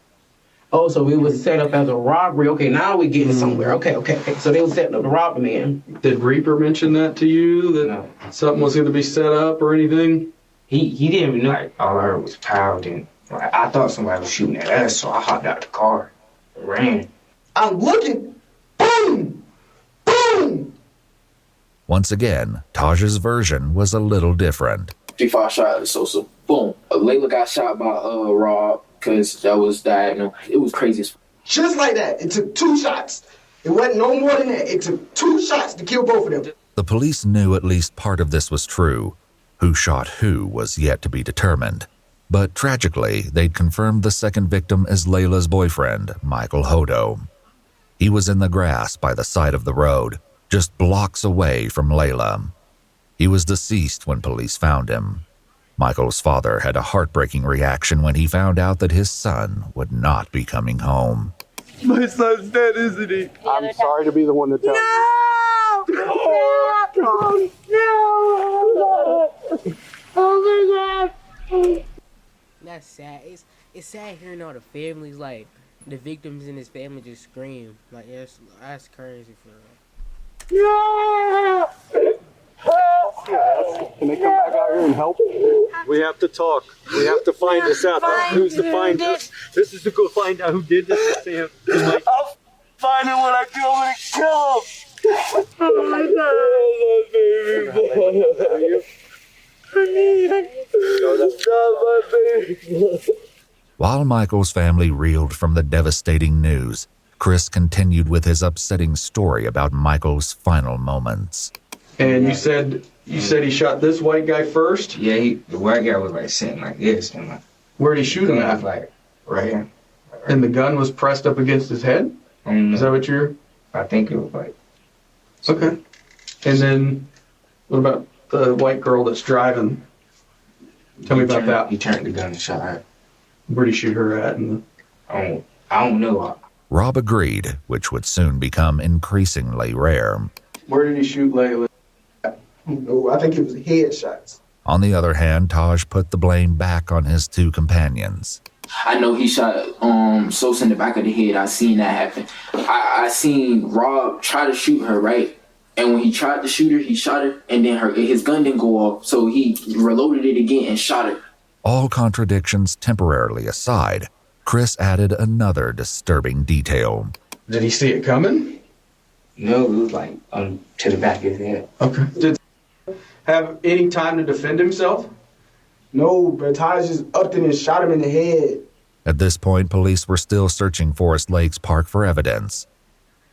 Oh, so it was set up as a robbery. Okay, now we're getting somewhere. Okay. So they were setting up the robbery, man. Did Reaper mention that to you, that something was going to be set up or anything? He didn't even know. Like, all I heard was pow, and like, I thought somebody was shooting at us, so I hopped out the car and ran. I'm looking. Boom! Boom! once again, Taj's version was a little different. 3-5 shot, so boom. Layla got shot by Rob because that was diagonal. It was crazy. Just like that. It took 2 shots. It wasn't no more than that. It took 2 shots to kill both of them. The police knew at least part of this was true. Who shot who was yet to be determined. But tragically, they'd confirmed the second victim as Layla's boyfriend, Michael Hodo. He was in the grass by the side of the road, just blocks away from Layla. He was deceased when police found him. Michael's father had a heartbreaking reaction when he found out that his son would not be coming home. My son's dead, isn't he? I'm sorry to be the one to tell you. Oh my God! That's sad. It's sad hearing all the families, like the victims in his family, just scream. Like that's crazy for real. No! Can they come back out here and help? We have to talk. We have to find this out. Who's to find this? This is to go find out who did this to Sam. I'll find him when I kill him and kill him. Oh my God, I love baby boy. While Michael's family reeled from the devastating news, Chris continued with his upsetting story about Michael's final moments. And you said he shot this white guy first? Yeah, the white guy was like sitting like this, and like, where'd he shoot him at? Like right here. And the gun was pressed up against his head? Is that what you're? I think it was like. Okay. And then, what about the white girl that's driving? Tell me about that. He turned the gun and shot her. Where'd he shoot her at? I don't know. Rob agreed, which would soon become increasingly rare. Where did he shoot Layla? No, I think it was headshots. On the other hand, Taj put the blame back on his 2 companions. I know he shot Sosa in the back of the head. I seen that happen. I seen Rob try to shoot her, right? And when he tried to shoot her, he shot her, and then his gun didn't go off, so he reloaded it again and shot her. All contradictions temporarily aside, Chris added another disturbing detail. Did he see it coming? No, it was like to the back of his head. Okay. Did he have any time to defend himself? No, but Taj just upped it and shot him in the head. At this point, police were still searching Forest Lakes Park for evidence.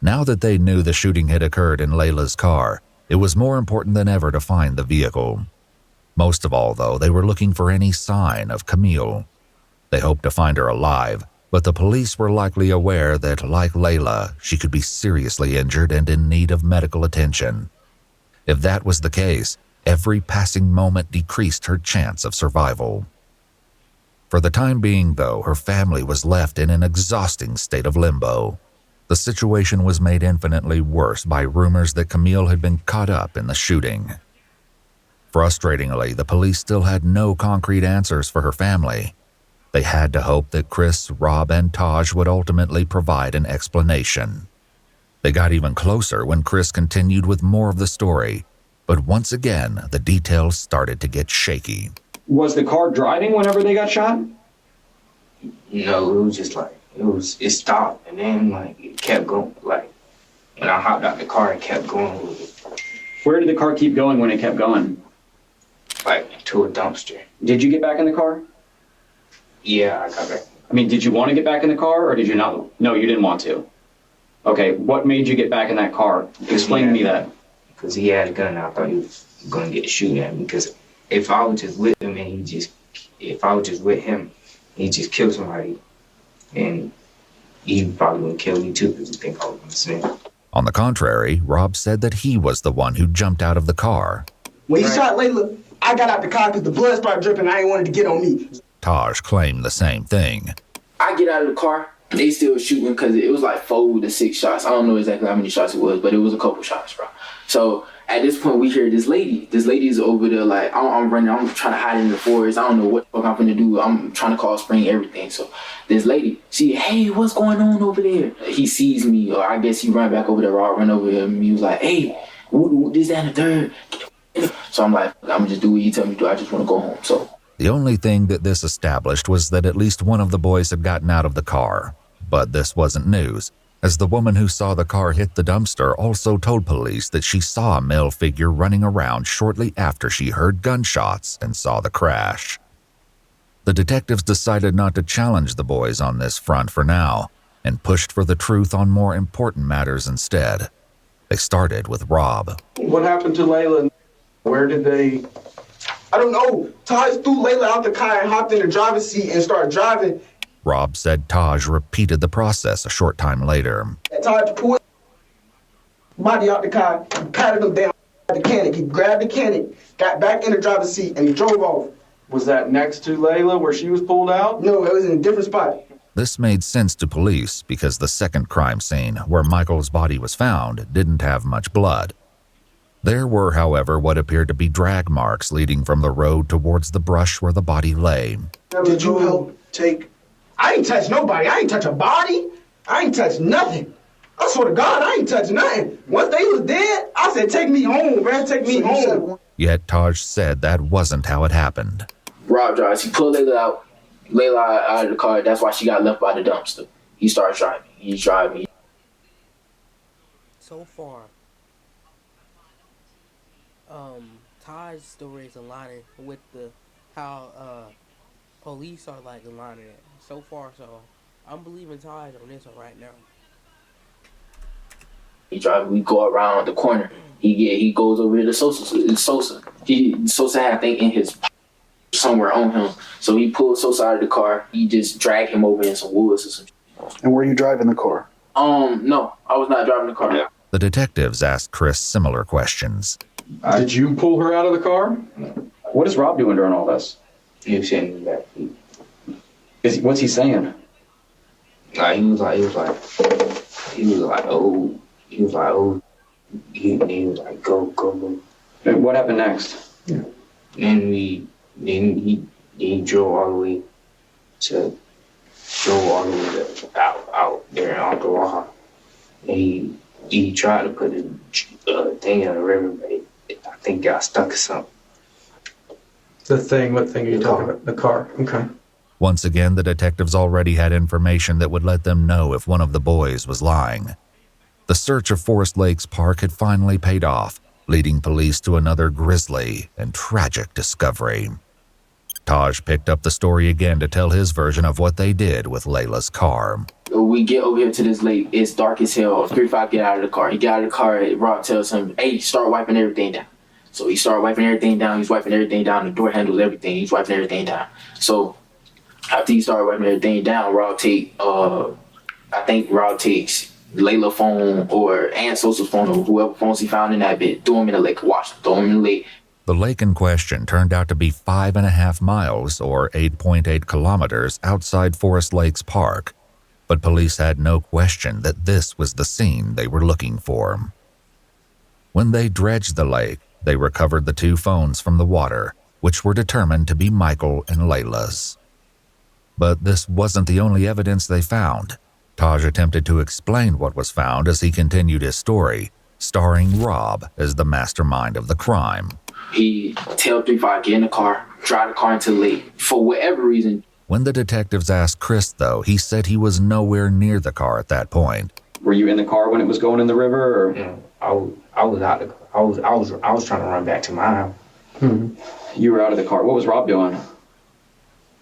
Now that they knew the shooting had occurred in Layla's car, it was more important than ever to find the vehicle. Most of all, though, they were looking for any sign of Camille. They hoped to find her alive, but the police were likely aware that, like Layla, she could be seriously injured and in need of medical attention. If that was the case, every passing moment decreased her chance of survival. For the time being, though, her family was left in an exhausting state of limbo. The situation was made infinitely worse by rumors that Camille had been caught up in the shooting. Frustratingly, the police still had no concrete answers for her family. They had to hope that Chris, Rob, and Taj would ultimately provide an explanation. They got even closer when Chris continued with more of the story, but once again, the details started to get shaky. Was the car driving whenever they got shot? No, it was just like, it stopped, and then like it kept going. Like when I hopped out the car, it kept going with it. Where did the car keep going when it kept going? Like to a dumpster. Did you get back in the car? Yeah, I got back. I mean, did you want to get back in the car, or did you not? No, you didn't want to. Okay, what made you get back in that car? Explain to me that. Because he had a gun, I thought he was going to get to shoot at me. Because if I was just with him and if I was just with him, he'd just kill somebody. And he probably wouldn't kill me too because he think I was going to snitch. On the contrary, Rob said that he was the one who jumped out of the car. When he shot Layla, I got out the car because the blood started dripping. I ain't wanted to get on me. Taj claimed the same thing. I get out of the car, they still shooting because it was like 4 to 6 shots. I don't know exactly how many shots it was, but it was a couple shots, bro. So at this point, we hear this lady. This lady's over there like, I'm running. I'm trying to hide in the forest. I don't know what the fuck I'm gonna do. I'm trying to call Spring, everything. So this lady, hey, what's going on over there? He sees me, or I guess he ran back over there. Rob run over him. He was like, hey, this, that, and the third. So I'm like, I'm gonna just do what you tell me to do. I just want to go home. So the only thing that this established was that at least one of the boys had gotten out of the car. But this wasn't news, as the woman who saw the car hit the dumpster also told police that she saw a male figure running around shortly after she heard gunshots and saw the crash. The detectives decided not to challenge the boys on this front for now, and pushed for the truth on more important matters instead. They started with Rob. What happened to Layla? Where did they... I don't know. Taj threw Layla out the car and hopped in the driver's seat and started driving. Rob said Taj repeated the process a short time later. Taj pulled body out the car, patted him down the mechanic. He grabbed the mechanic, got back in the driver's seat, and he drove off. Was that next to Layla where she was pulled out? No, it was in a different spot. This made sense to police because the second crime scene, where Michael's body was found, didn't have much blood. There were, however, what appeared to be drag marks leading from the road towards the brush where the body lay. Did you help take... I ain't touch nobody. I ain't touch a body. I ain't touch nothing. I swear to God, I ain't touch nothing. Once they was dead, I said, take me home, man. Take me home. Yet Taj said that wasn't how it happened. Rob drives. He pulled Layla out of the car. That's why she got left by the dumpster. He starts driving. He's driving. So far, Taj's story is aligning with how police are like aligning it. So far, so I'm believing Taj on this one right now. He drives. We go around the corner. He goes over to Sosa. Sosa had, I think, in his somewhere on him. So he pulled Sosa out of the car. He just dragged him over in some woods or something. And were you driving the car? No, I was not driving the car. Yeah. The detectives asked Chris similar questions. Did you pull her out of the car? What is Rob doing during all this? He was sitting in the back seat. What's he saying? He was like, oh, he was like, go. And what happened next? Yeah. Then he drove all the way out there in Ottawa. And he tried to put a thing in the river, but I think got stuck or something. What thing are you talking about? The car. Okay. Once again, the detectives already had information that would let them know if one of the boys was lying. The search of Forest Lakes Park had finally paid off, leading police to another grisly and tragic discovery. Taj picked up the story again to tell his version of what they did with Layla's car. We get over here to this lake. It's dark as hell. 3-5 get out of the car. He got out of the car. Rob tells him, hey, start wiping everything down. So he started wiping everything down. He's wiping everything down. The door handles, everything. He's wiping everything down. So after he started wiping everything down, Rob takes Layla's phone and Sosa's phone or whoever phones he found in that bit, threw him in the lake, throw him in the lake. The lake in question turned out to be 5.5 miles or 8.8 kilometers outside Forest Lakes Park, but police had no question that this was the scene they were looking for. When they dredged the lake, they recovered the 2 phones from the water, which were determined to be Michael and Layla's. But this wasn't the only evidence they found. Taj attempted to explain what was found as he continued his story, starring Rob as the mastermind of the crime. He tell 3-5, get in the car, drive the car into the lake, for whatever reason. When the detectives asked Chris, though, he said he was nowhere near the car at that point. Were you in the car when it was going in the river? Or? Yeah, I was out the car. I was trying to run back to my house. You were out of the car. What was Rob doing?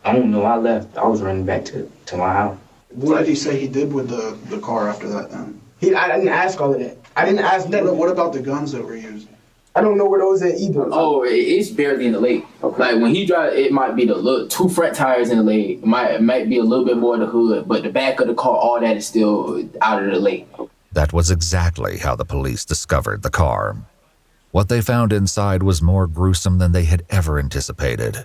I don't know. I left. I was running back to my house. What did he say he did with the car after that then? I didn't ask all of that. I didn't ask that. What about the guns that were used? I don't know where those at either. Oh, it's barely in the lake. Okay. Like when he drives, it might be the 2 front tires in the lake. It might be a little bit more of the hood, but the back of the car, all that is still out of the lake. That was exactly how the police discovered the car. What they found inside was more gruesome than they had ever anticipated.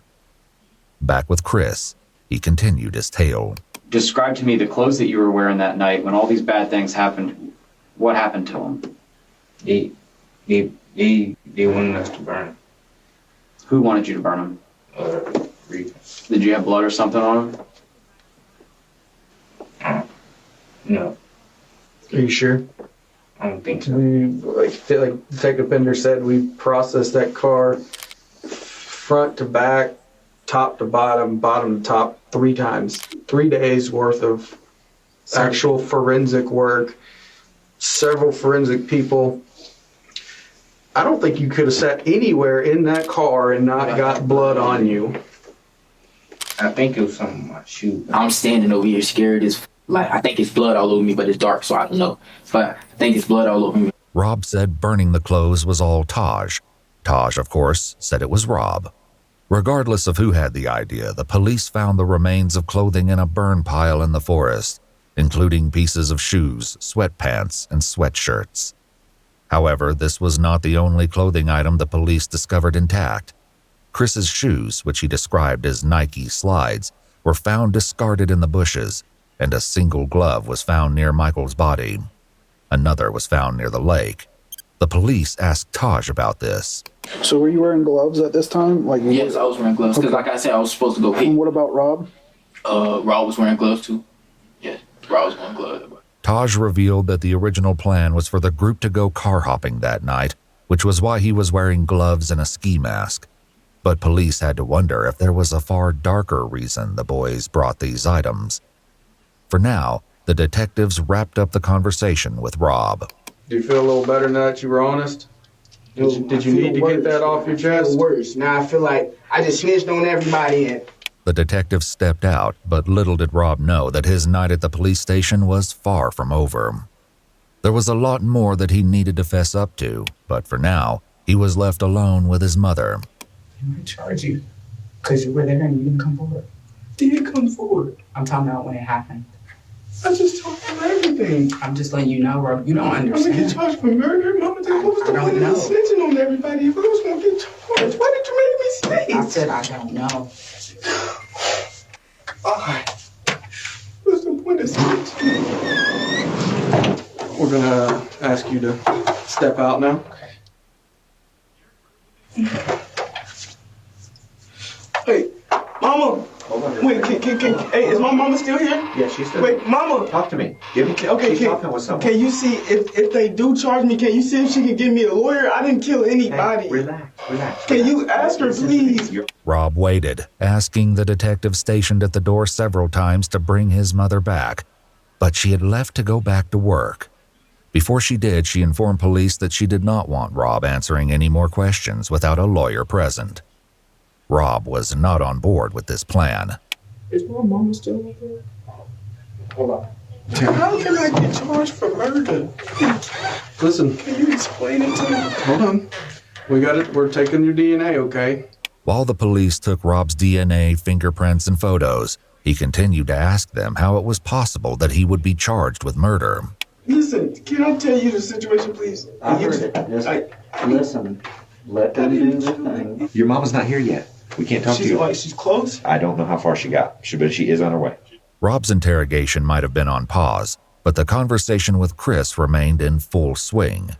Back with Chris, he continued his tale. describe to me the clothes that you were wearing that night when all these bad things happened. What happened to them? They wanted us to burn them. Who wanted you to burn them? Did you have blood or something on them? No. Are you sure? I don't think so. Like Detective Pender said, we processed that car front to back, top to bottom, bottom to top 3 times. 3 days worth of actual forensic work, several forensic people. I don't think you could have sat anywhere in that car and not got blood on you. I think it was something on my shoe. I'm standing over here scared as like I think it's blood all over me, but it's dark, so I don't know. But I think it's blood all over me. Rob said burning the clothes was all Taj. Taj, of course, said it was Rob. Regardless of who had the idea, the police found the remains of clothing in a burn pile in the forest, including pieces of shoes, sweatpants, and sweatshirts. However, this was not the only clothing item the police discovered intact. Chris's shoes, which he described as Nike slides, were found discarded in the bushes, and a single glove was found near Michael's body. Another was found near the lake. The police asked Taj about this. So were you wearing gloves at this time? Yes, I was wearing gloves, because like I said, I was supposed to go hit. And what about Rob? Rob was wearing gloves too. Yeah, Rob was wearing gloves. Taj revealed that the original plan was for the group to go car hopping that night, which was why he was wearing gloves and a ski mask. But police had to wonder if there was a far darker reason the boys brought these items. For now, the detectives wrapped up the conversation with Rob. Do you feel a little better now that you were honest? Did you need to get that off your chest? Worse. Now I feel like I just snitched on everybody and The detective stepped out, but little did Rob know that his night at the police station was far from over. There was a lot more that he needed to fess up to, but for now, he was left alone with his mother. I'm going to charge you because you were there and you didn't come forward. Did come forward. I'm talking about when it happened. I just told him everything. I'm just letting you know, Rob. You don't understand. I'm gonna get charged for murder. Mama, what was the point of snitching on everybody if I was gonna get charged? Why did you make me stay? I said I don't know. Alright. What's the point of snitching? We're gonna ask you to step out now. Hey, Mama. Wait, hey, is my mama still here? Yeah, she's still here. Wait, Mama. Talk to me. Give me. Okay, she's talking with someone. Can you see if they do charge me? Can you see if she can give me a lawyer? I didn't kill anybody. Hey, relax. Can you ask her, please? Rob waited, asking the detective stationed at the door several times to bring his mother back, but she had left to go back to work. Before she did, she informed police that she did not want Rob answering any more questions without a lawyer present. Rob was not on board with this plan. Is my mama still up there? Hold on. How can I get charged for murder? Listen. Can you explain it to me? Hold on. We got it. We're taking your DNA, okay? While the police took Rob's DNA, fingerprints, and photos, he continued to ask them how it was possible that he would be charged with murder. Listen, can I tell you the situation, please? I heard it. Listen, let them do the thing. Your mama's not here yet. We can't talk to you. She's close? I don't know how far she got, but she is on her way. Rob's interrogation might have been on pause, but the conversation with Chris remained in full swing.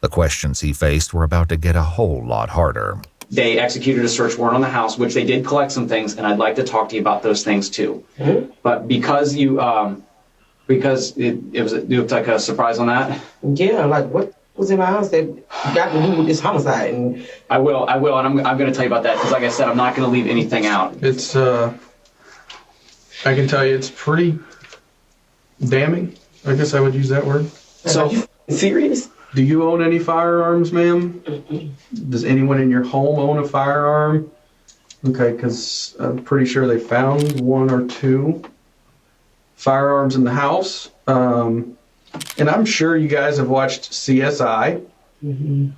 The questions he faced were about to get a whole lot harder. They executed a search warrant on the house, which they did collect some things, and I'd like to talk to you about those things too. Mm-hmm. But because you, because it looked like a surprise on that. Yeah, like what was in my house that got to do with this homicide? And I will, and I'm going to tell you about that because, like I said, I'm not going to leave anything out. It's I can tell you, it's pretty damning. I guess I would use that word. So, are you serious? Do you own any firearms, ma'am? Does anyone in your home own a firearm? Okay, because I'm pretty sure they found 1 or 2 firearms in the house. And I'm sure you guys have watched CSI,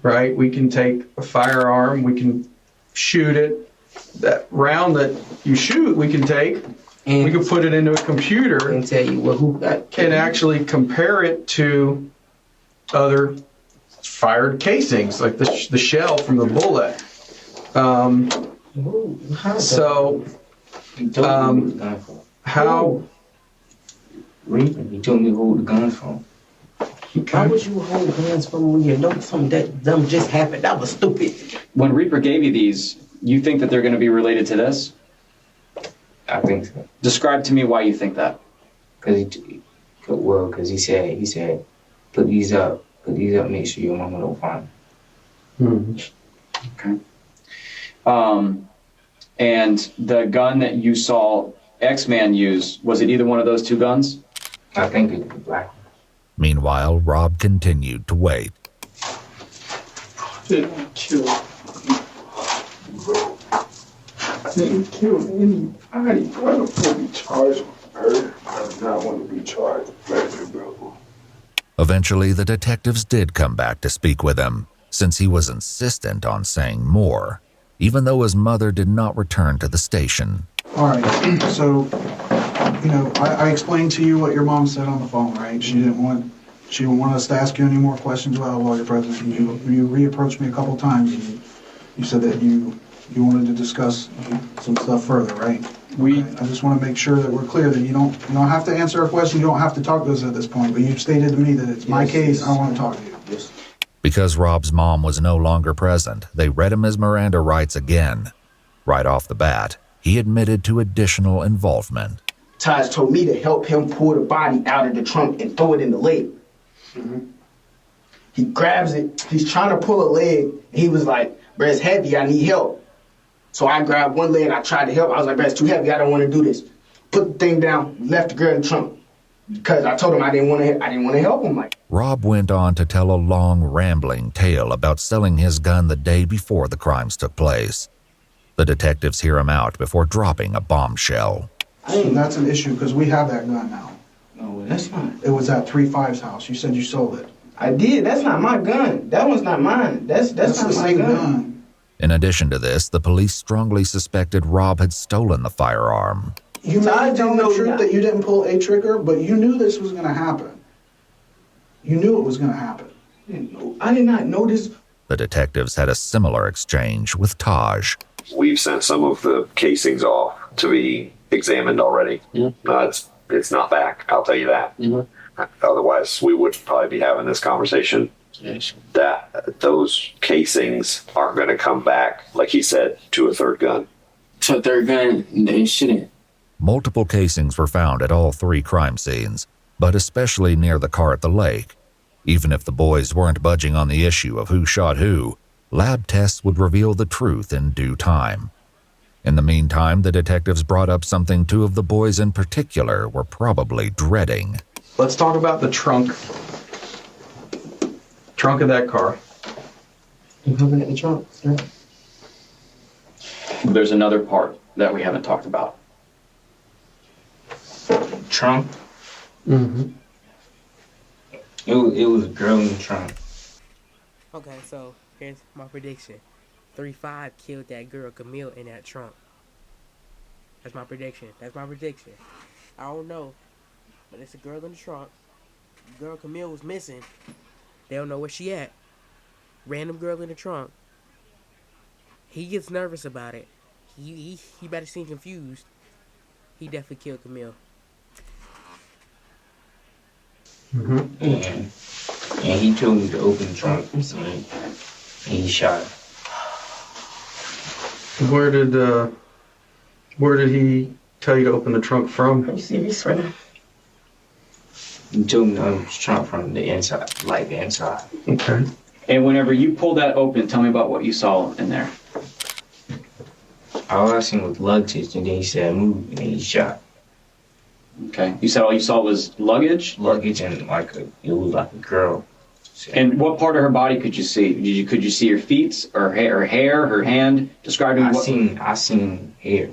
right? We can take a firearm, we can shoot it. That round that you shoot, we can take, and we can put it into a computer and tell you who got killed. And actually compare it to other fired casings, like the shell from the bullet. How Reaping. He told me to hold the guns from. Why would you hold guns from when you know something that dumb just happened? That was stupid. When Reaper gave you these, you think that they're going to be related to this? I think so. Describe to me why you think that. Because he said, put these up, make sure your mama don't find them. Okay. And the gun that you saw X-Man use, was it either one of those two guns? I think it was the black one. Meanwhile, Rob continued to wait. Didn't kill. Didn't kill anybody. Why the fuck be charged with murder? I do not want to be charged with murder, bro. Eventually, the detectives did come back to speak with him, since he was insistent on saying more, even though his mother did not return to the station. All right, so, you know, I explained to you what your mom said on the phone, right? She didn't want us to ask you any more questions about while you're present. You reapproached me a couple times, and you said that you wanted to discuss some stuff further, right? I just want to make sure that we're clear that you don't have to answer our question. You don't have to talk to us at this point. But you've stated to me that it's my case. I want to talk to you. Yes. Because Rob's mom was no longer present, they read him his Miranda rights again. Right off the bat, he admitted to additional involvement. Taj told me to help him pull the body out of the trunk and throw it in the lake. He grabs it. He's trying to pull a leg. He was like, "Bro, it's heavy. I need help." So I grabbed one leg. I tried to help. I was like, "Bro, it's too heavy. I don't want to do this." Put the thing down. Left the girl in the trunk because I told him I didn't want to help him. Like, Rob went on to tell a long, rambling tale about selling his gun the day before the crimes took place. The detectives hear him out before dropping a bombshell. So that's an issue because we have that gun now. No, that's not. It was at 3-5's house. You said you sold it. I did. That's not my gun. That one's not mine. That's not the my same gun. In addition to this, the police strongly suspected Rob had stolen the firearm. You may tell the truth that you didn't pull a trigger, but you knew this was going to happen. You knew it was going to happen. I did not know this. The detectives had a similar exchange with Taj. We've sent some of the casings off to be examined already. It's not back, I'll tell you that. Otherwise, we would probably be having this conversation. That those casings aren't going to come back, like he said, to a third gun. To a third gun, they shouldn't. Multiple casings were found at all three crime scenes, but especially near the car at the lake. Even if the boys weren't budging on the issue of who shot who, lab tests would reveal the truth in due time. In the meantime, the detectives brought up something two of the boys in particular were probably dreading. Let's talk about the trunk of that car. You looking at the trunk, sir? There's another part that we haven't talked about. Trunk? Mm-hmm. It was a girl in the trunk. Okay, so here's my prediction. 3-5 killed that girl Camille in that trunk. That's my prediction. I don't know, but it's a girl in the trunk. Girl Camille was missing. They don't know where she at. Random girl in the trunk. He gets nervous about it. He better seem confused. He definitely killed Camille. And he told me to open the trunk. And he shot her. Where did he tell you to open the trunk from? Are you serious right now? He told me to open the trunk from the inside, like the inside. Okay. And whenever you pulled that open, tell me about what you saw in there. All I seen was luggage, and then he said move, and then he shot. Okay. You said all you saw was luggage? Luggage and it was like a girl. And what part of her body could you see? Could you see her feet, or her hair, her hand? Describe to me. I seen hair.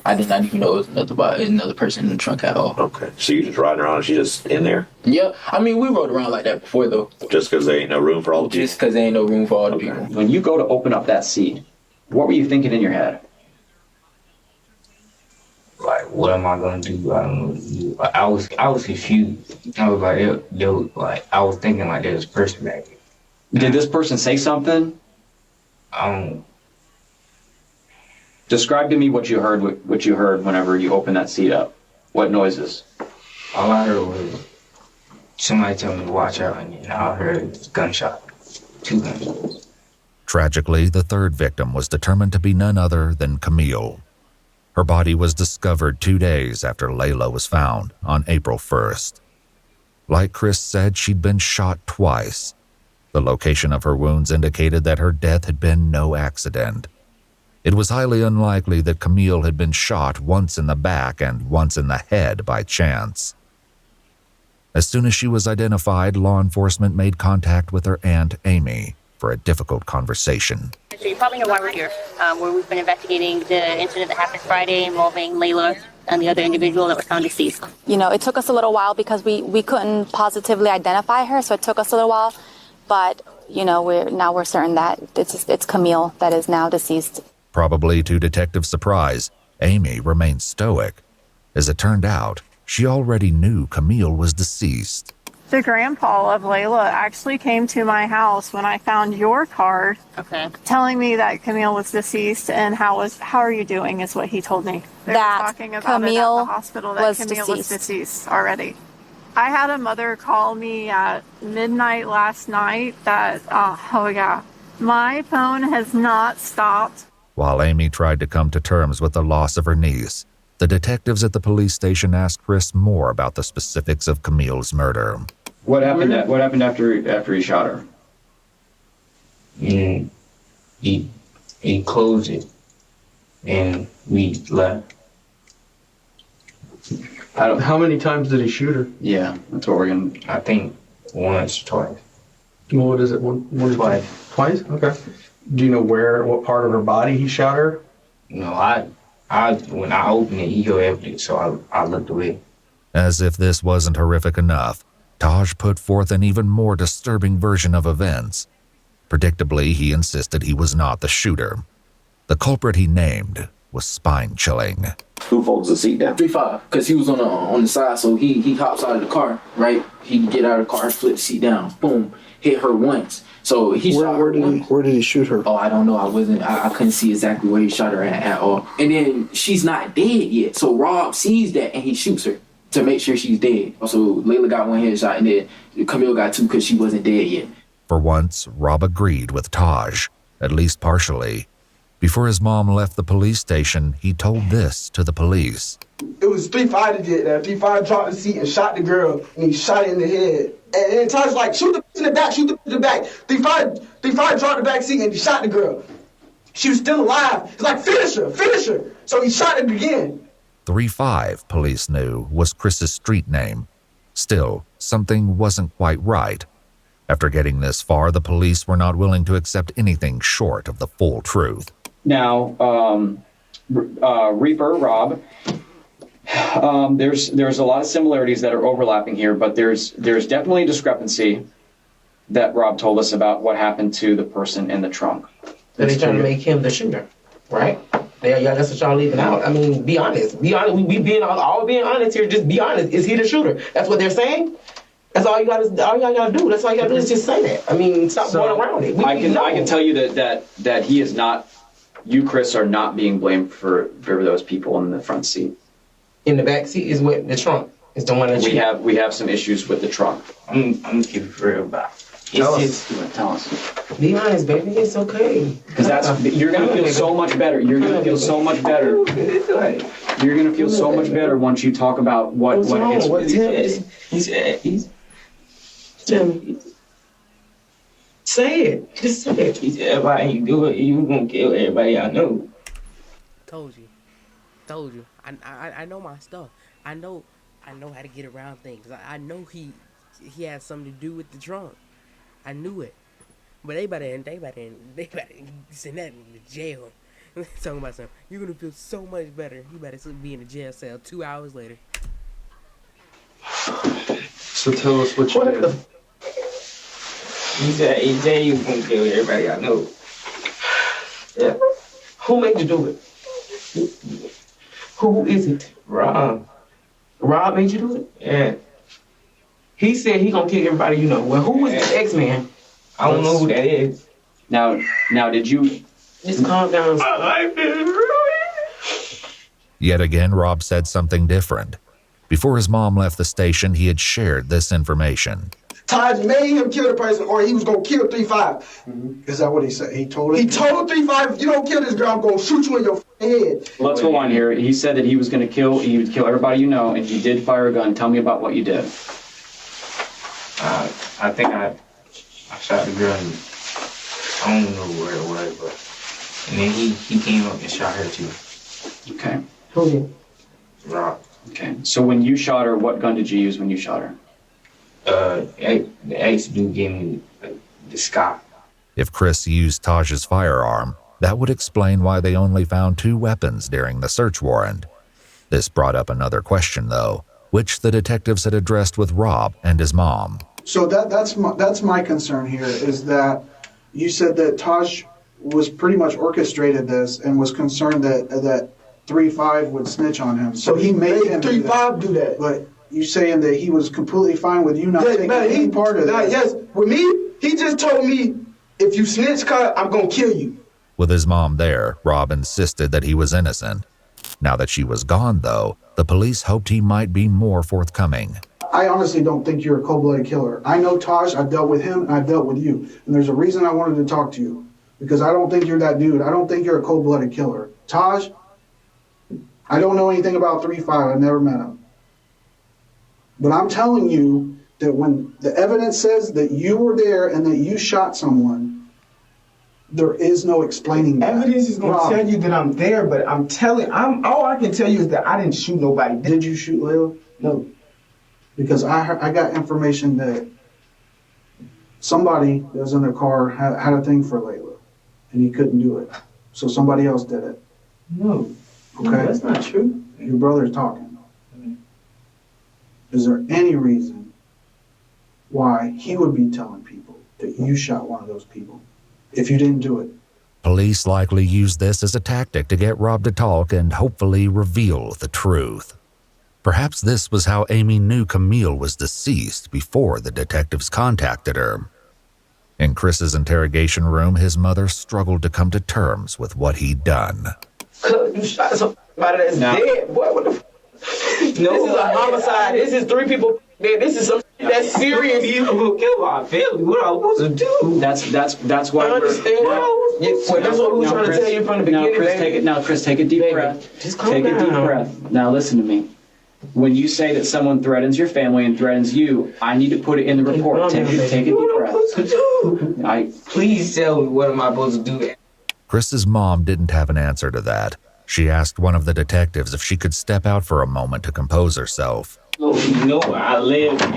I did not even know it was another person in the trunk at all. Okay. So you just riding around and she just in there? Yeah. I mean, we rode around like that before, though. Just because there ain't no room for all the people? Just because there ain't no room for all the people. When you go to open up that seat, what were you thinking in your head? Like, what am I gonna do? I don't know. I was confused. I was like, I was thinking like there was a person back here. Did this person say something? Describe to me what you heard whenever you opened that seat up. What noises? All I heard was somebody tell me to watch out, and then all I heard was gunshot. 2 gunshots. Tragically, the third victim was determined to be none other than Camille. Her body was discovered 2 days after Layla was found on April 1st. Like Chris said, she'd been shot twice. The location of her wounds indicated that her death had been no accident. It was highly unlikely that Camille had been shot once in the back and once in the head by chance. As soon as she was identified, law enforcement made contact with her aunt, Amy, for a difficult conversation. So you probably know why we're here, where we've been investigating the incident that happened Friday involving Layla and the other individual that was found deceased. You know, it took us a little while because we couldn't positively identify her, so it took us a little while. But, you know, we're certain that it's Camille that is now deceased. Probably to detectives' surprise, Amy remained stoic. As it turned out, she already knew Camille was deceased. The grandpa of Layla actually came to my house when I found your card, telling me that Camille was deceased, and how are you doing is what he told me. They were talking about Camille it at the hospital that Camille was deceased already. I had a mother call me at midnight last night that, my phone has not stopped. While Amy tried to come to terms with the loss of her niece, the detectives at the police station asked Chris more about the specifics of Camille's murder. What happened after he shot her? He closed it, and we left. How many times did he shoot her? Yeah, that's what we're gonna. I think once, twice. What is it? One twice. Twice? Okay. Do you know what part of her body he shot her? No, when I opened it, he heard everything, so I looked away. As if this wasn't horrific enough, Taj put forth an even more disturbing version of events. Predictably, he insisted he was not the shooter. The culprit he named was spine-chilling. Who folds the seat down? 3-5, because he was on the side, so he hops out of the car, right? He can get out of the car, flip the seat down, boom, hit her once. So he shot her once. Where did he shoot her? Oh, I don't know. I couldn't see exactly where he shot her at all. And then she's not dead yet, so Rob sees that and he shoots her to make sure she's dead. So Layla got 1 headshot and then Camille got 2 because she wasn't dead yet. For once, Rob agreed with Taj, at least partially. Before his mom left the police station, he told this to the police. It was 3-5 that did that. 3-5 dropped the seat and shot the girl, and he shot her in the head. And then Taj was like, shoot the in the back, shoot the in the back. 3-5 dropped the back seat and he shot the girl. She was still alive. He's like, finish her. So he shot it again. 3-5, police knew, was Chris's street name. Still, something wasn't quite right. After getting this far, the police were not willing to accept anything short of the full truth. Now, Reaper, Rob, there's a lot of similarities that are overlapping here, but there's definitely a discrepancy that Rob told us about what happened to the person in the trunk. So they're trying to make him the shooter, right? Yeah, that's what y'all leaving out. I mean, be honest. Be honest. We being all being honest here. Just be honest. Is he the shooter? That's what they're saying. That's all you gotta do. That's all you gotta do is just say that. I mean, stop going around it. I can tell you that he is not. You, Chris, are not being blamed for those people in the front seat. In the back seat is what the trunk is the one that we have some issues with the trunk. I'm gonna keep it real about. Tell us. Be honest, baby. It's okay. Because you're gonna feel so much better. You're gonna feel so much better. You're gonna feel so much better once you talk about what he's. Tell me. Say it. Just say it. He said, everybody you do it, you gonna kill everybody I know. Told you. I know my stuff. I know how to get around things. I know he had something to do with the trunk. I knew it. But they better send that in the jail. Talking about something. You're gonna feel so much better. You better be in a jail cell 2 hours later. So tell us what you did. He said you gonna kill everybody I know. Yeah. Who made you do it? Who is it? Rob. Rob made you do it? Yeah. He said he gonna kill everybody you know. Well, who was the X-Man? I don't know who that is. Now, did you... Just calm down. Yet again, Rob said something different. Before his mom left the station, he had shared this information. Taj made him kill the person, or he was gonna kill 3-5. Is that what he said? He told He told 3-5, if you don't kill this girl, I'm gonna shoot you in your head. Let's go on here. He said that he was going to kill, he would kill everybody you know, and he did fire a gun. Tell me about what you did. I think I shot the girl. I don't know where it was, but and then he came up and shot her too. Okay. Who? Rob. Okay. So when you shot her, what gun did you use when you shot her? The ex dude gave me the Scott. If Chris used Taj's firearm, that would explain why they only found 2 weapons during the search warrant. This brought up another question, though, which the detectives had addressed with Rob and his mom. So that's my concern here, is that you said that Taj was pretty much orchestrated this and was concerned that 3-5 would snitch on him. So he made him 3-5 do that. But you saying that he was completely fine with you not taking any part of that? Yes, with me, he just told me, if you snitch, I'm gonna kill you. With his mom there, Rob insisted that he was innocent. Now that she was gone, though, the police hoped he might be more forthcoming. I honestly don't think you're a cold-blooded killer. I know Taj, I've dealt with him, and I've dealt with you. And there's a reason I wanted to talk to you. Because I don't think you're that dude. I don't think you're a cold-blooded killer. Taj, I don't know anything about 3-5. I've never met him. But I'm telling you that when the evidence says that you were there and that you shot someone, there is no explaining that. Evidence is gonna tell you that I'm there, but all I can tell you is that I didn't shoot nobody. Did you shoot Layla? No. Because I got information that somebody that was in their car had a thing for Layla, and he couldn't do it. So somebody else did it. No. Okay? No, that's not true. Your brother's talking. Is there any reason why he would be telling people that you shot one of those people if you didn't do it? Police likely used this as a tactic to get Rob to talk and hopefully reveal the truth. Perhaps this was how Amy knew Camille was deceased before the detectives contacted her. In Chris's interrogation room, his mother struggled to come to terms with what he'd done. You shot somebody that's dead, boy. What the f? No, this is a homicide. This is 3 people. Man, this is some that's serious. You gonna kill my family? What am I supposed to do? That's why. I understand. That's what we were trying to tell you from the beginning. Chris, take a deep breath. Just calm take down. a deep breath. Now listen to me. When you say that someone threatens your family and threatens you, I need to put it in the report. Take a deep breath. Please tell me, what am I supposed to do? Chris's mom didn't have an answer to that. She asked one of the detectives if she could step out for a moment to compose herself. Oh, he know I live, and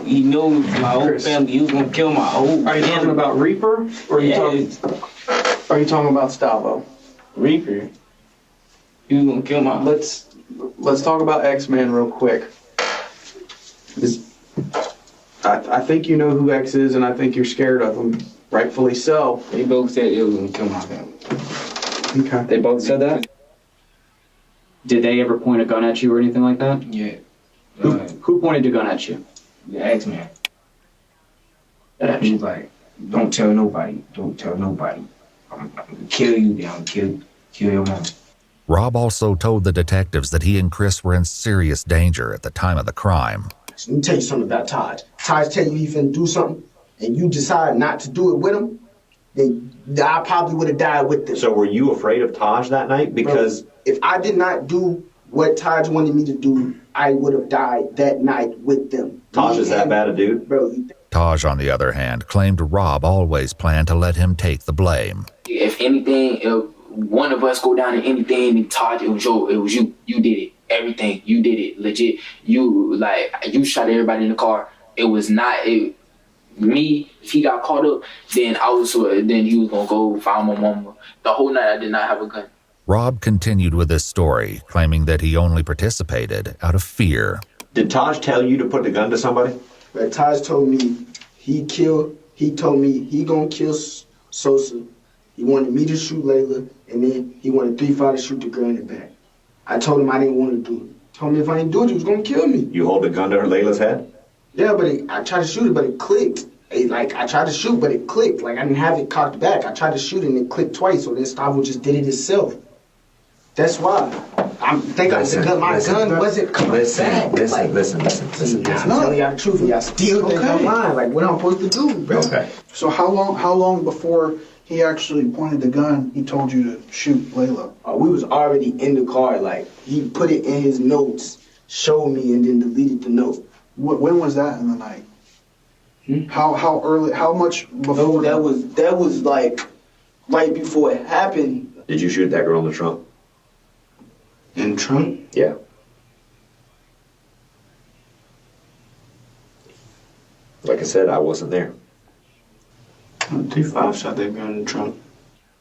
he knows my whole family. He was gonna kill my whole family. Are you talking about Reaper, or are you talking about Stavo? Reaper. He was gonna kill my. Let's talk about X-Man real quick. I think you know who X is, and I think you're scared of him. Rightfully so. They both said it was gonna kill my family. Okay. They both said that? Did they ever point a gun at you or anything like that? Yeah. Who pointed a gun at you? The X-Man. He was like, don't tell nobody. Don't tell nobody. I'm gonna kill you, then I'm gonna kill your mom. Rob also told the detectives that he and Chris were in serious danger at the time of the crime. Let me tell you something about Taj. Taj tell you he finna do something, and you decide not to do it with him, then I probably would have died with them. So were you afraid of Taj that night? Because if I did not do what Taj wanted me to do, I would have died that night with them. Taj is that bad a dude? Bro, Taj, on the other hand, claimed Rob always planned to let him take the blame. If anything, if one of us go down to anything, and Taj, it was you. You did it. Everything. You did it. Legit. You shot everybody in the car. It was not me. If he got caught up, then then he was gonna go find my mama. The whole night I did not have a gun. Rob continued with his story, claiming that he only participated out of fear. Did Taj tell you to put the gun to somebody? But Taj told me he told me he gonna kill Sosa. He wanted me to shoot Layla, and then he wanted 3-5 to shoot the girl in the back. I told him I didn't want to do it. Told me if I didn't do it, he was gonna kill me. You hold the gun to Layla's head? Yeah, but I tried to shoot it, but it clicked. I tried to shoot, but it clicked. I didn't have it cocked back. I tried to shoot it, and it clicked twice, so then Stavo just did it himself. That's why. I think my gun wasn't coming back. Listen. I'm telling y'all the truth, and y'all still think I'm lying. Like, what I'm supposed to do, bro? Okay. So how long before he actually pointed the gun, he told you to shoot Layla? We was already in the car. Like, he put it in his notes, showed me, and then deleted the note. When was that in the night? How early? How much before? No, that was like right before it happened. Did you shoot that girl in the trunk? In the trunk? Yeah. Like I said, I wasn't there. 3-5 shot that girl in the trunk.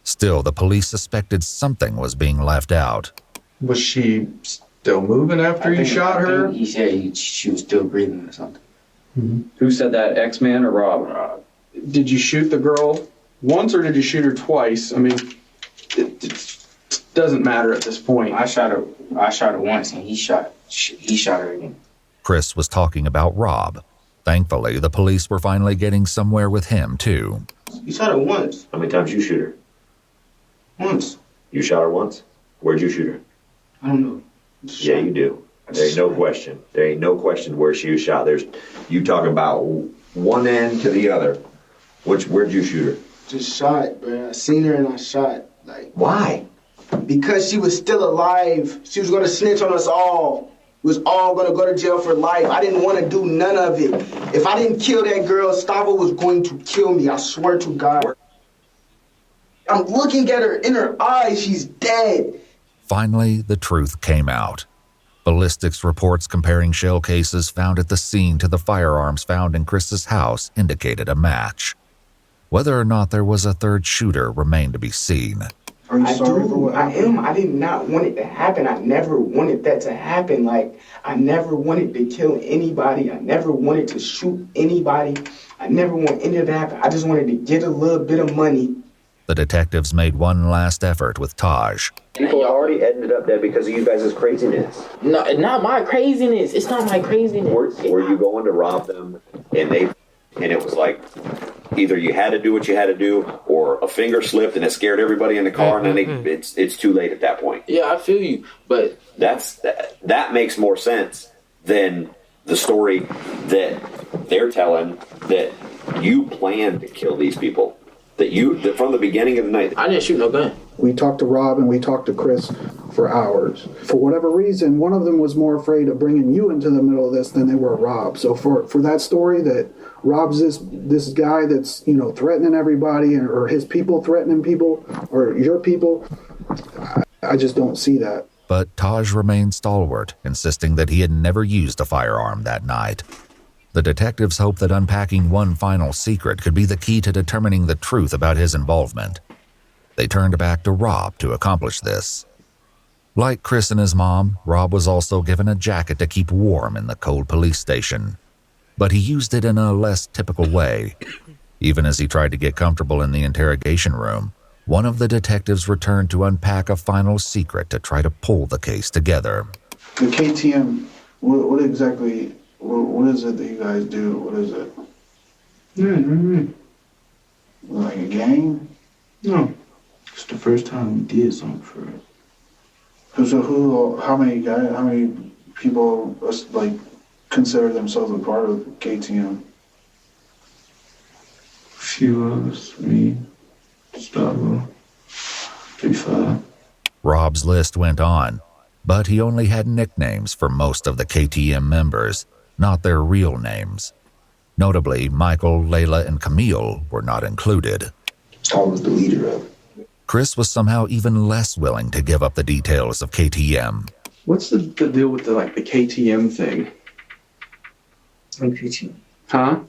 Still, the police suspected something was being left out. Was she still moving after you shot her? He said she was still breathing or something. Who said that, X-Man or Rob? Did you shoot the girl once or did you shoot her twice? I mean, it doesn't matter at this point. I shot her once, and he shot her again. Chris was talking about Rob. Thankfully, the police were finally getting somewhere with him, too. You shot her once. How many times you shoot her? Once. You shot her once? Where'd you shoot her? I don't know. Yeah, you do. There ain't no question. There ain't no question where she was shot. You talking about one end to the other. Where'd you shoot her? Just shot, bro. I seen her and I shot. Like, why? Because she was still alive. She was gonna snitch on us all. We was all gonna go to jail for life. I didn't want to do none of it. If I didn't kill that girl, Stavo was going to kill me. I swear to God. I'm looking at her in her eyes. She's dead. Finally, the truth came out. Ballistics reports comparing shell cases found at the scene to the firearms found in Chris's house indicated a match. Whether or not there was a third shooter remained to be seen. Are you sorry for what happened? I did not want it to happen. I never wanted that to happen. Like, I never wanted to kill anybody. I never wanted to shoot anybody. I never want any of that to happen. I just wanted to get a little bit of money. The detectives made one last effort with Taj. People already ended up dead because of you guys' craziness. No, not my craziness. It's not my craziness. Were you going to rob them and it was like either you had to do what you had to do or a finger slipped and it scared everybody in the car and then it's too late at that point. Yeah, I feel you, but that makes more sense than the story that they're telling that you planned to kill these people. That from the beginning of the night. I didn't shoot no gun. We talked to Rob and we talked to Chris for hours. For whatever reason, one of them was more afraid of bringing you into the middle of this than they were Rob. So for that story that Rob's this guy that's, threatening everybody or his people threatening people or your people, I just don't see that. But Taj remained stalwart, insisting that he had never used a firearm that night. The detectives hoped that unpacking one final secret could be the key to determining the truth about his involvement. They turned back to Rob to accomplish this. Like Chris and his mom, Rob was also given a jacket to keep warm in the cold police station. But he used it in a less typical way. Even as he tried to get comfortable in the interrogation room, one of the detectives returned to unpack a final secret to try to pull the case together. The KTM, what exactly... What is it that you guys do? What is it? Like a gang? No. It's the first time we did something for it. So how many people consider themselves a part of KTM? A few of us, me, Gustavo, 3-5. Rob's list went on, but he only had nicknames for most of the KTM members, not their real names. Notably, Michael, Layla, and Camille were not included. I was the leader of it. Chris was somehow even less willing to give up the details of KTM. What's the deal with the KTM thing? What KTM? Huh?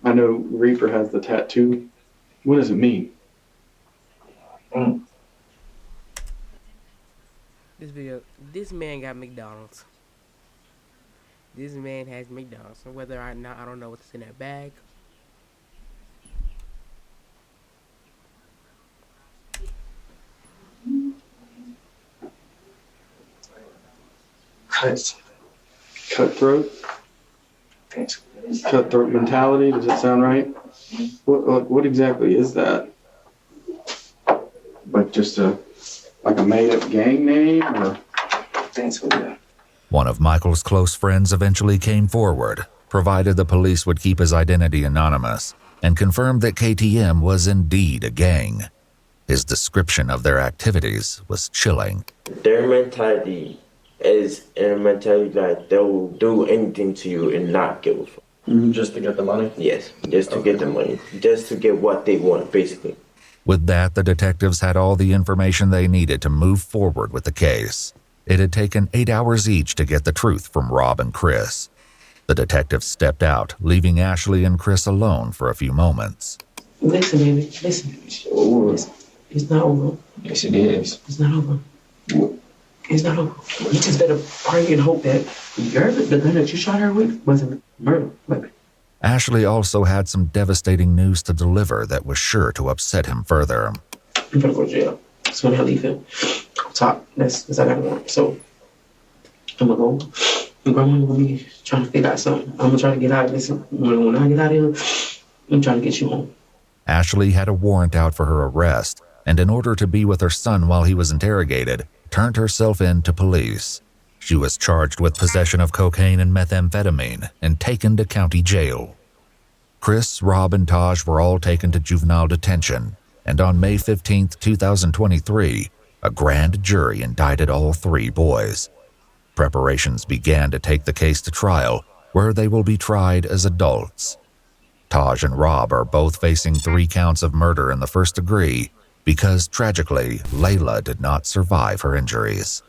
I know Reaper has the tattoo. What does it mean? This man got McDonald's. This man has McDonald's. So whether or not, I don't know what's in that bag. Cutthroat? Cutthroat mentality. Does that sound right? What exactly is that? Like just a made-up gang name, or? Thanks, yeah. One of Michael's close friends eventually came forward, provided the police would keep his identity anonymous, and confirmed that KTM was indeed a gang. His description of their activities was chilling. Their mentality is a mentality that they'll do anything to you and not give a fuck. Just to get the money? Yes, just to get the money. Just to get what they want, basically. With that, the detectives had all the information they needed to move forward with the case. It had taken 8 hours each to get the truth from Rob and Chris. The detectives stepped out, leaving Ashley and Chris alone for a few moments. Listen, baby. Listen. It's not over. Yes, it is. It's not over. It's not over. You just better pray and hope that the gun that you shot her with wasn't murder weapon. Ashley also had some devastating news to deliver that was sure to upset him further. I'm gonna go to jail. So when I leave him on top, that's I gotta want. So I'm gonna go. And grandma gonna be trying to figure out something. I'm gonna try to get out of this. When I get out of here, I'm trying to get you home. Ashley had a warrant out for her arrest, and in order to be with her son while he was interrogated, turned herself in to police. She was charged with possession of cocaine and methamphetamine and taken to county jail. Chris, Rob, and Taj were all taken to juvenile detention, and on May 15, 2023, a grand jury indicted all 3 boys. Preparations began to take the case to trial, where they will be tried as adults. Taj and Rob are both facing 3 counts of murder in the first degree because, tragically, Layla did not survive her injuries.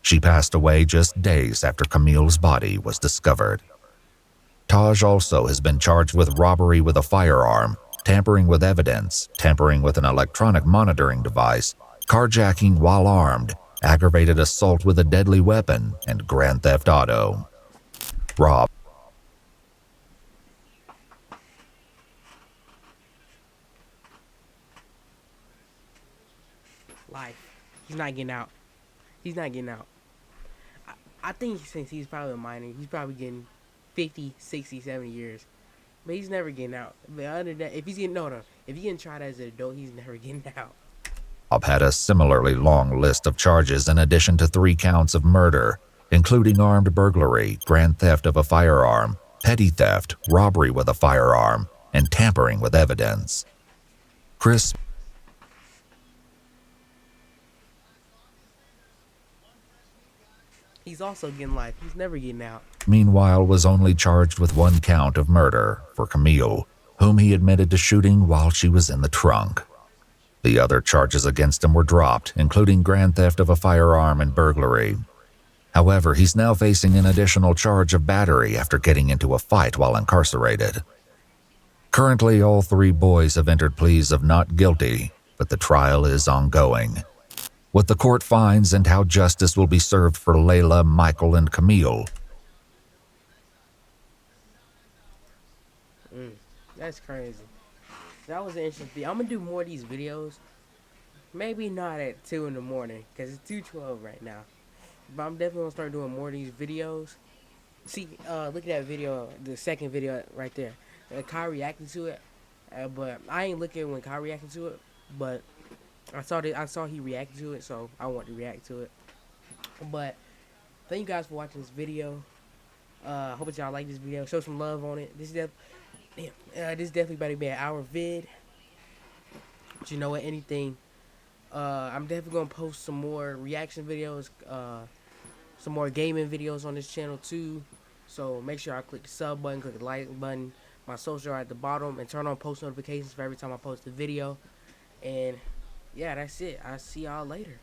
She passed away just days after Camille's body was discovered. Taj also has been charged with robbery with a firearm, tampering with evidence, tampering with an electronic monitoring device, carjacking while armed, aggravated assault with a deadly weapon, and grand theft auto. Rob. Life. He's not getting out. He's not getting out. I think since he's probably a minor, he's probably getting 50, 60, 70 years. But he's never getting out. But other than that, if he's getting tried as an adult, he's never getting out. Rob had a similarly long list of charges in addition to 3 counts of murder, including armed burglary, grand theft of a firearm, petty theft, robbery with a firearm, and tampering with evidence. Chris He's also getting life. He's never getting out. meanwhile, was only charged with 1 count of murder for Camille, whom he admitted to shooting while she was in the trunk. The other charges against him were dropped, including grand theft of a firearm and burglary. However, he's now facing an additional charge of battery after getting into a fight while incarcerated. Currently, all 3 boys have entered pleas of not guilty, but the trial is ongoing. What the court finds and how justice will be served for Layla, Michael, and Camille. That's crazy. That was an interesting thing. I'm going to do more of these videos. Maybe not at 2 in the morning, because it's 2:12 right now. But I'm definitely going to start doing more of these videos. See, look at that video, the second video right there. Kai reacted to it. But I ain't looking when Kai reacted to it. But I saw he reacted to it, so I want to react to it. But thank you guys for watching this video. Hope that y'all like this video. Show some love on it. This is definitely about to be an hour vid. But you know what? Anything. I'm definitely gonna post some more reaction videos, some more gaming videos on this channel too. So make sure I click the sub button, click the like button. My social are at the bottom, and turn on post notifications for every time I post a video. And yeah, that's it. I'll see y'all later.